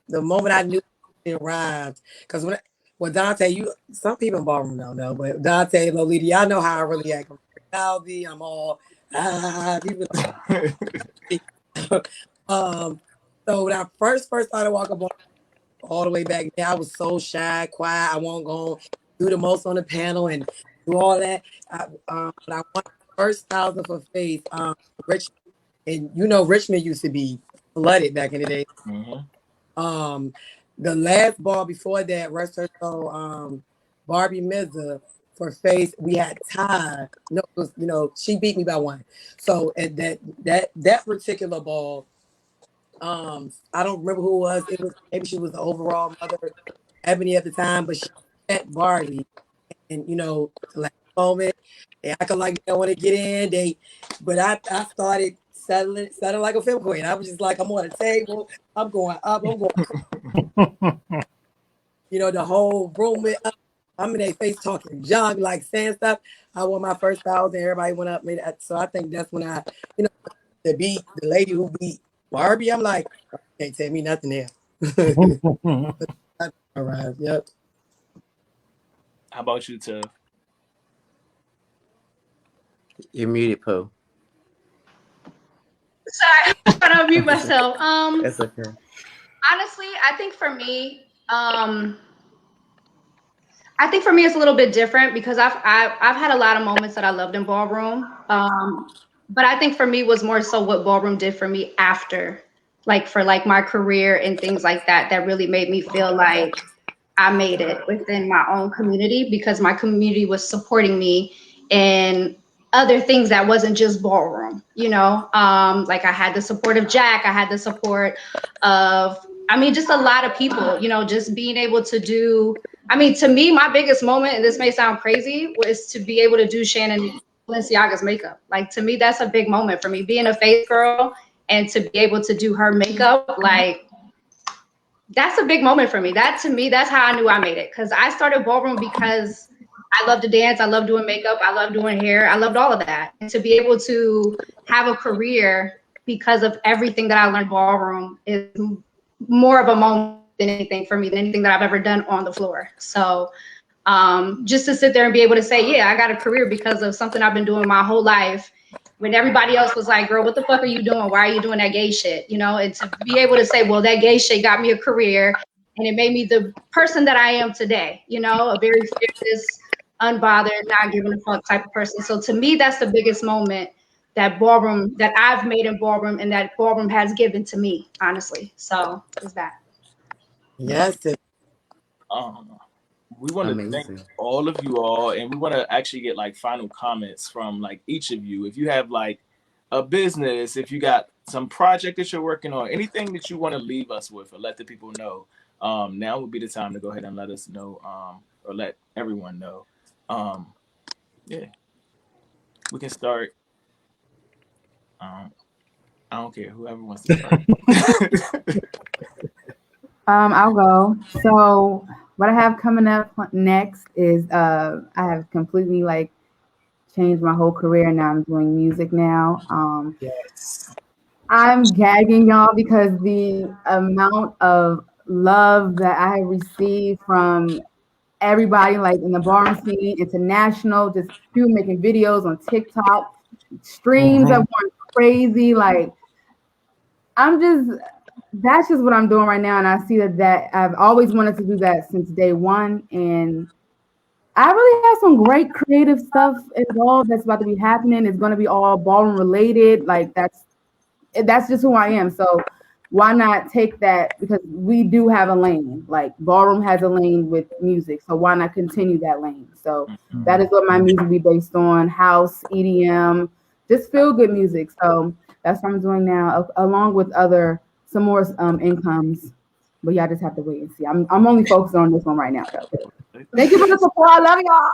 the moment I knew it arrived, because when Dante, some people in ballroom don't know, but Dante, Lolita, y'all know how I really act. I'm all people. So when I first started walking all the way back there, I was so shy, quiet. I won't go do the most on the panel and do all that. I won the first 1,000 for Faith. Richmond, and Richmond used to be flooded back in the day. Mm-hmm. The last ball before that, rest her soul, Barbie Mizza for Faith, we had tied. She beat me by one. So at that particular ball, I don't remember who it was. It was maybe she was the overall Mother Ebony at the time, but she met Barbie, and the last moment they acted like they don't want to get in. But I started settling like a film queen. I was just like, I'm on the table, I'm going up, I'm going. The whole room went up. I'm in their face talking junk, like saying stuff. I won my first 1,000. Everybody went up. So I think that's when I, to beat the lady who beat Barbie, I'm like, can't tell me nothing there. All right. Yep. How about you, Tiff? You're muted, Pooh. Sorry, I'm trying to unmute myself. That's okay. Honestly, I think for me, it's a little bit different because I've had a lot of moments that I loved in ballroom. But I think for me was more so what ballroom did for me after, like for like my career and things like that, that really made me feel like I made it within my own community because my community was supporting me in other things that wasn't just ballroom, you know? Like I had the support of Jack, I had the support of, I mean, just a lot of people, you know, just being able to do, I mean, to me, my biggest moment, and this may sound crazy, was to be able to do Shannon Balenciaga's makeup. Like to me, that's a big moment for me, being a face girl and to be able to do her makeup, like, that's a big moment for me. That to me, that's how I knew I made it. Because I started ballroom because I love to dance. I love doing makeup. I love doing hair. I loved all of that. And to be able to have a career because of everything that I learned ballroom is more of a moment than anything for me, than anything that I've ever done on the floor. So just to sit there and be able to say, yeah, I got a career because of something I've been doing my whole life. When everybody else was like, girl, what the fuck are you doing? Why are you doing that gay shit? You know, and to be able to say, well, that gay shit got me a career and it made me the person that I am today, you know, a very fearless, unbothered, not giving a fuck type of person. So to me, that's the biggest moment that ballroom, that I've made in ballroom and that ballroom has given to me, honestly. So it's that. Yes. We want to thank all of you all, and we want to actually get like final comments from like each of you. If you have like a business, if you got some project that you're working on, anything that you want to leave us with or let the people know, now would be the time to go ahead and let us know, or let everyone know. Yeah, we can start. I don't care, whoever wants to start. I'll go. So what I have coming up next is I have completely like changed my whole career. Now I'm doing music now. Yes. I'm gagging y'all because the amount of love that I have received from everybody, like in the ballroom scene, international, just people making videos on TikTok, streams have gone crazy. Like that's just what I'm doing right now. And I see that I've always wanted to do that since day one. And I really have some great creative stuff involved that's about to be happening. It's going to be all ballroom related. Like that's just who I am. So why not take that? Because we do have a lane. Like ballroom has a lane with music. So why not continue that lane? So that is what my music will be based on: house, EDM, just feel good music. So that's what I'm doing now, along with some more incomes. But y'all just have to wait and see. I'm only focused on this one right now, though. Thank you for the support. I love y'all.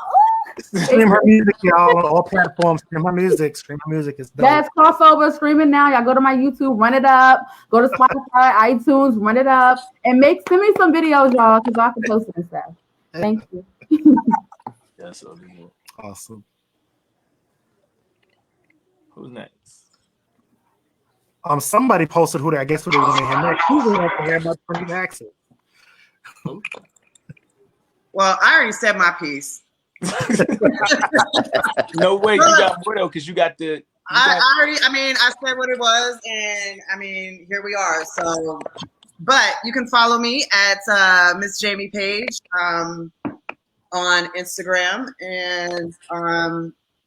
Stream her music, y'all, on all platforms. Stream her music. Stream her music. It's dope. That's crossover streaming now. Y'all go to my YouTube, run it up. Go to Spotify, iTunes, run it up, and send me some videos, y'all, because I can post it and stuff. Thank you. That's so good. Awesome. Who's next? Somebody posted who they want to hear next. Who they want to hear about Tony Jackson? Well, I already said my piece. No way, you got more though, because you got the. I said what it was, and I mean, here we are. So, but you can follow me at Miss Jaimee Page on Instagram, and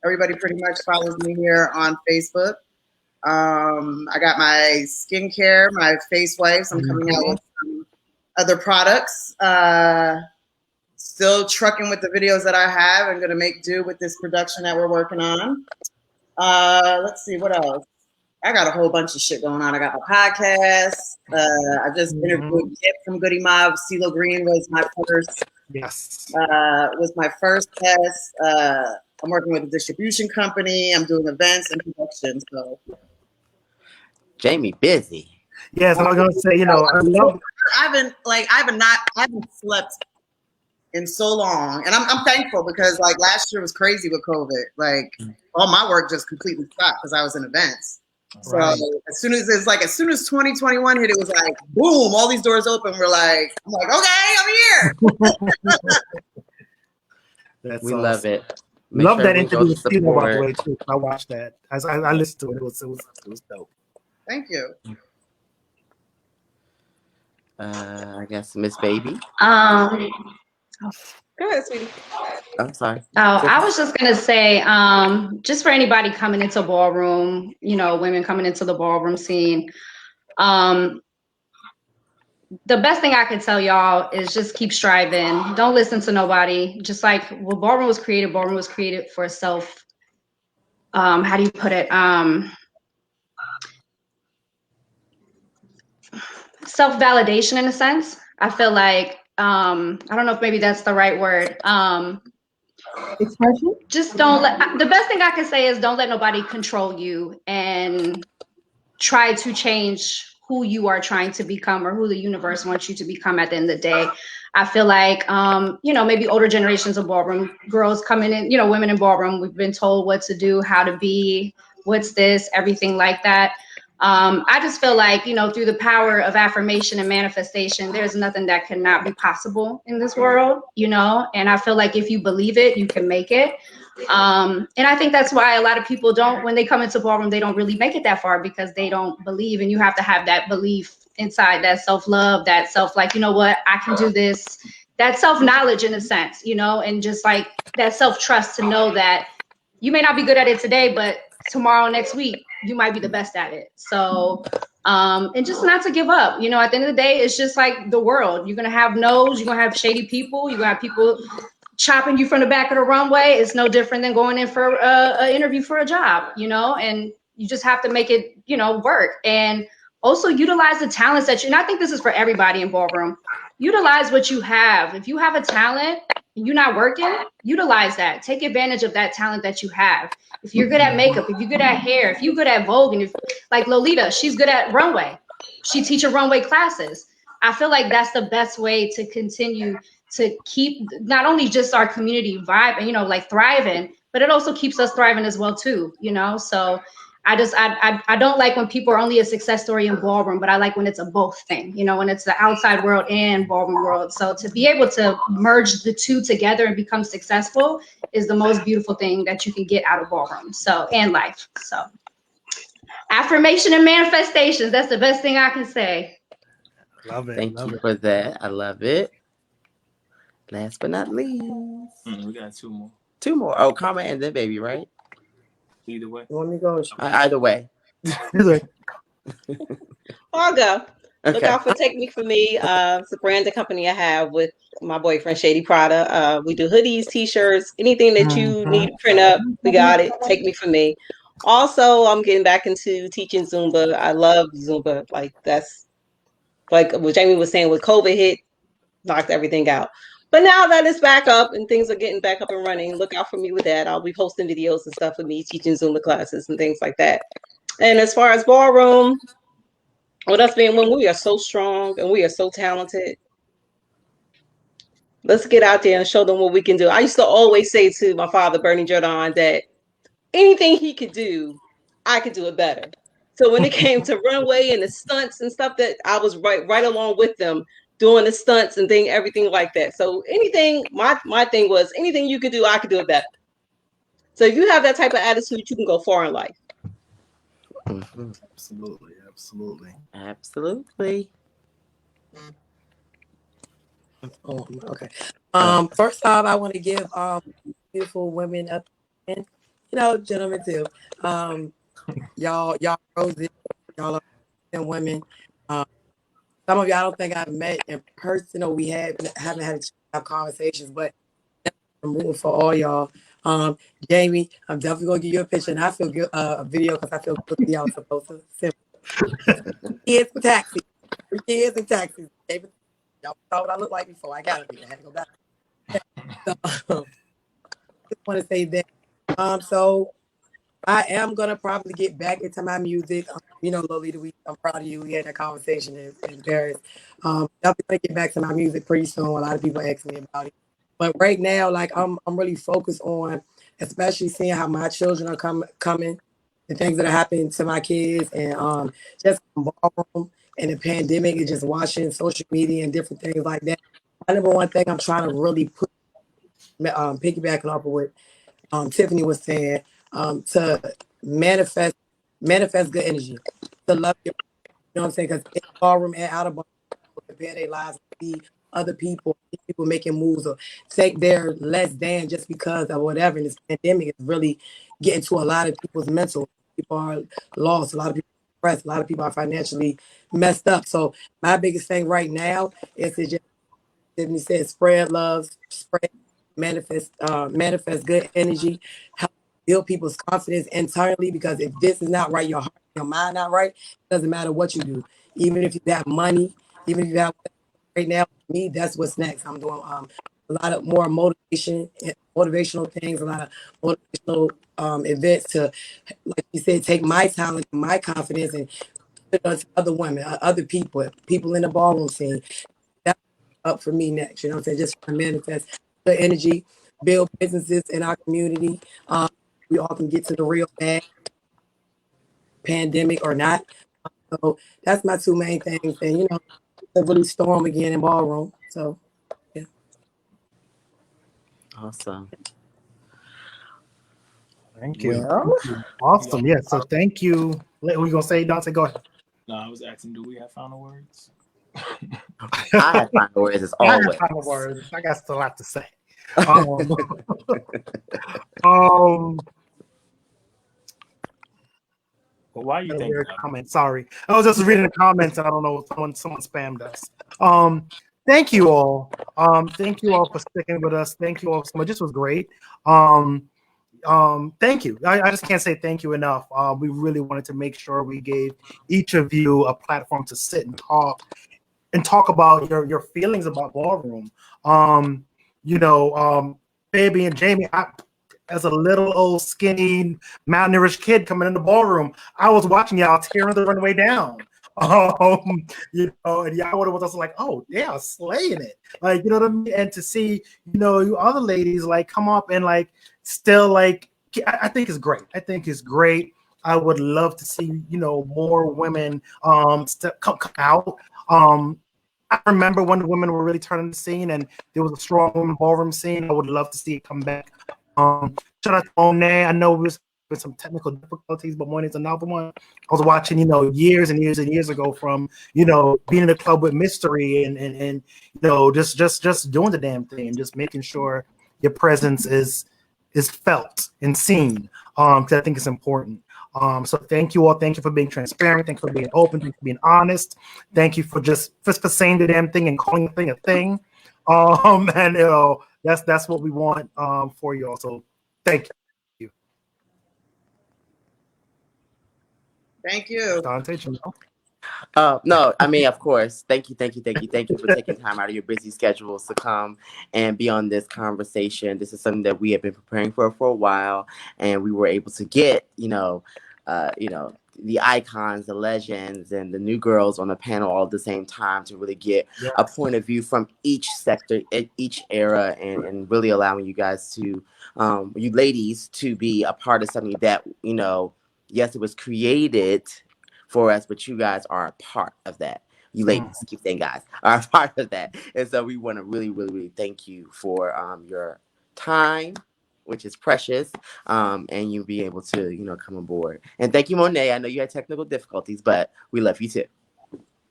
everybody pretty much follows me here on Facebook. I got my skincare, my face wipes. I'm coming out with some other products. Still trucking with the videos that I have. I'm going to make do with this production that we're working on. Let's see, what else? I got a whole bunch of shit going on. I got my podcast. I just interviewed Kip from Goody Mob. CeeLo Green was my first. Yes. Was my first test. I'm working with a distribution company. I'm doing events and production. So Jaimee busy. Yes, I was gonna say, I haven't slept in so long, and I'm thankful because like last year was crazy with COVID. Like all my work just completely stopped because I was in events. Right. So as soon as 2021 hit, it was like boom, all these doors open. I'm like, okay, I'm here. We love it. Make Love sure that everyone interview goes with to Steve, by the support. way, too. I watched that. I listened to it. It was dope. Thank you. I guess Miss Baby. Go ahead, sweetie. I'm sorry. Oh, I was just gonna say, just for anybody coming into ballroom, you know, women coming into the ballroom scene, the best thing I can tell y'all is just keep striving. Don't listen to nobody. Just like ballroom was created for self. How do you put it? Self-validation in a sense. I feel like I don't know if maybe that's the right word. Expression? Just don't let, the best thing I can say is don't let nobody control you and try to change who you are trying to become or who the universe wants you to become at the end of the day. I feel like, you know, maybe older generations of ballroom girls coming in, you know, women in ballroom, we've been told what to do, how to be, what's this, everything like that. I just feel like, you know, through the power of affirmation and manifestation, there's nothing that cannot be possible in this world, you know, and I feel like if you believe it, you can make it. And I think that's why a lot of people don't, when they come into ballroom, they don't really make it that far because they don't believe, and you have to have that belief inside, that self-love, that self, like, you know what, I can do this, that self-knowledge in a sense, you know, and just like that self-trust to know that you may not be good at it today, but tomorrow, next week, you might be the best at it. So, and just not to give up, you know, at the end of the day, it's just like the world. You're going to have no's, you're going to have shady people, you're going to have people chopping you from the back of the runway. It's no different than going in for an interview for a job, you know, and you just have to make it, you know, work. And also utilize the talents that you, and I think this is for everybody in ballroom, utilize what you have. If you have a talent and you're not working, utilize that. Take advantage of that talent that you have. If you're good at makeup, if you're good at hair, if you're good at Vogue, and if like Lolita, she's good at runway. She teaches runway classes. I feel like that's the best way to continue to keep not only just our community vibe and, you know, like thriving, but it also keeps us thriving as well too, you know? So I don't like when people are only a success story in ballroom, but I like when it's a both thing, you know, when it's the outside world and ballroom world. So to be able to merge the two together and become successful is the most beautiful thing that you can get out of ballroom. So, and life. So affirmation and manifestations, that's the best thing I can say. Love it. Thank you for that. I love it. Last but not least. We got two more. Two more. Oh, Karma and then Baby, right? Either way. You want me to go? Either way. I'll go. Okay. Look out for Take Me For Me. It's a branded company I have with my boyfriend, Shady Prada. We do hoodies, t-shirts, anything that you need to print up, we got it. Take Me For Me. Also, I'm getting back into teaching Zumba. I love Zumba. Like, that's like what Jaimee was saying, with COVID hit, knocked everything out. But now that it's back up and things are getting back up and running, look out for me with that. I'll be posting videos and stuff of me teaching Zumba classes and things like that. And as far as ballroom, with us being women, we are so strong and we are so talented. Let's get out there and show them what we can do. I used to always say to my father, Bernie Jordan, that anything he could do, I could do it better. So when it came to runway and the stunts and stuff, that I was right along with them doing the stunts and everything like that. So anything, my thing was anything you could do, I could do it better. So if you have that type of attitude, you can go far in life. Mm-hmm. Absolutely. Oh, okay. First off, I want to give beautiful women up, and you know, gentlemen too. Y'all roses, y'all are women. Some of y'all I don't think I've met in person, or we haven't had a chance to have conversations, but I'm rooting for all y'all. Jaimee, I'm definitely gonna give you a picture, and I feel good a video because I feel good y'all supposed to send kids and taxis. 3 kids and taxis. Y'all saw what I look like before. I got it. I had to go back. So, just want to say that. So I am gonna probably get back into my music. You know, Lolita, I'm proud of you. We had that conversation in Paris. Definitely gonna get back to my music pretty soon. A lot of people ask me about it, but right now, like I'm really focused on, especially seeing how my children are coming, the things that are happening to my kids, and just ballroom and the pandemic, and just watching social media and different things like that. My number one thing I'm trying to really put piggybacking off of what Tiffany was saying, to manifest good energy, to love your, you know what I'm saying? Because in ballroom and out of ballroom, people compare their lives to see other people, see people making moves or take their less than just because of whatever. And this pandemic is really getting to a lot of people's mental. People are lost. A lot of people are depressed. A lot of people are financially messed up. So my biggest thing right now is to just, Tiffany said, spread love, spread manifest good energy, help build people's confidence internally. Because if this is not right, your heart, your mind not right, it doesn't matter what you do. Even if you have money, even if you have right now, for me, that's what's next. I'm doing a lot of more motivational things, a lot of motivational events to, like you said, take my talent, my confidence, and put it on to other women, other people in the ballroom scene. That's up for me next. You know what I'm saying? Just trying to manifest the energy, build businesses in our community. We all can get to the real bag, pandemic or not. So that's my two main things. And, you know, to really storm again in ballroom. So, yeah. Awesome. Thank you. Well, Awesome. Yeah. So thank you. What were you gonna say, Dante? Go ahead. No, I was asking, do we have final words? I have final words as always. I have final words. I got still a lot to say. Um, Well, why are you thinking? Comment. Sorry, I was just reading the comments, and I don't know. Someone spammed us. Thank you all. Thank you all for sticking with us. Thank you all so much. This was great. Thank you. I just can't say thank you enough. We really wanted to make sure we gave each of you a platform to sit and talk about your feelings about ballroom. Baby and Jaimee, as a little old skinny malnourished kid coming in the ballroom, I was watching y'all tearing the runway down. And y'all was also like, oh yeah, slaying it. Like, you know what I mean? And to see, you other ladies like come up and like still like, I think it's great. I think it's great. I would love to see, more women come out. I remember when the women were really turning the scene and there was a strong women ballroom scene. I would love to see it come back. Shout out to Monet. I know there's been some technical difficulties, but Monet's another one. I was watching, years and years and years ago from, being in the club with Mystery and just doing the damn thing and just making sure your presence is felt and seen. Because I think it's important. So thank you all. Thank you for being transparent. Thank you for being open. Thank you for being honest. Thank you for just saying the damn thing and calling the thing a thing. And that's what we want for you all. So thank you. Thank you. No, I mean, of course. Thank you for taking time out of your busy schedules to come and be on this conversation. This is something that we have been preparing for a while, and we were able to get, the icons, the legends, and the new girls on the panel all at the same time to really get a point of view from each sector, each era, and really allowing you guys to, you ladies, to be a part of something that, yes, it was created for us, but you guys are a part of that. You ladies, keep saying guys, are a part of that. And so we want to really, really, really thank you for your time, which is precious, and you be able to, come aboard. And thank you, Monet. I know you had technical difficulties, but we love you too.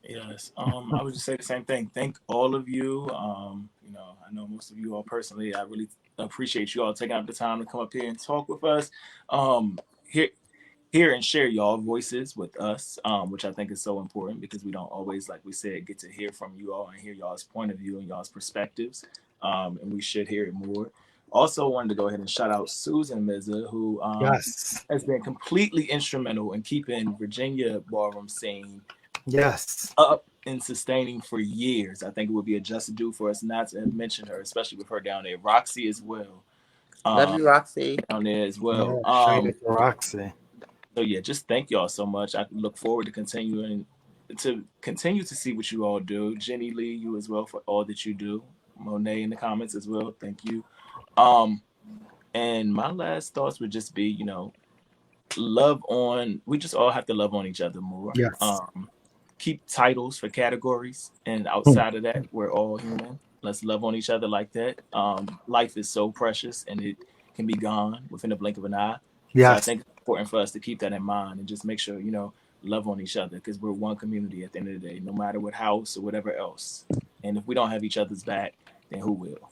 Yes. I would just say the same thing. Thank all of you. I know most of you all personally. I really appreciate you all taking out the time to come up here and talk with us. Here and share y'all voices with us, which I think is so important because we don't always, like we said, get to hear from you all and hear y'all's point of view and y'all's perspectives. And we should hear it more. Also wanted to go ahead and shout out Susan Mizza, who has been completely instrumental in keeping Virginia ballroom scene up and sustaining for years. I think it would be a just due for us not to mention her, especially with her down there. Roxy as well. Love you, Roxy. Down there as well. Roxy. So yeah, just thank y'all so much. I look forward to continue to see what you all do. Jenny Lee, you as well for all that you do. Monet in the comments as well. Thank you. And my last thoughts would just be, we just all have to love on each other more. Yes. Keep titles for categories, and outside of that, we're all human. Let's love on each other like that. Life is so precious, and it can be gone within the blink of an eye. Yes. So I think it's important for us to keep that in mind and just make sure, love on each other, because we're one community at the end of the day, no matter what house or whatever else. And if we don't have each other's back, then who will?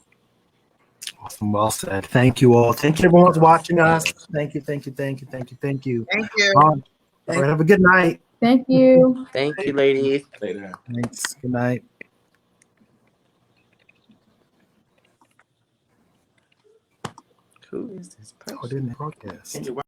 Awesome. Well said. Thank you all. Thank you, everyone's watching us. Thank you. Thank you. All right. Have a good night. Thank you. Thank you, ladies. Later. Thanks. Good night. Who is this person? Oh, didn't broadcast.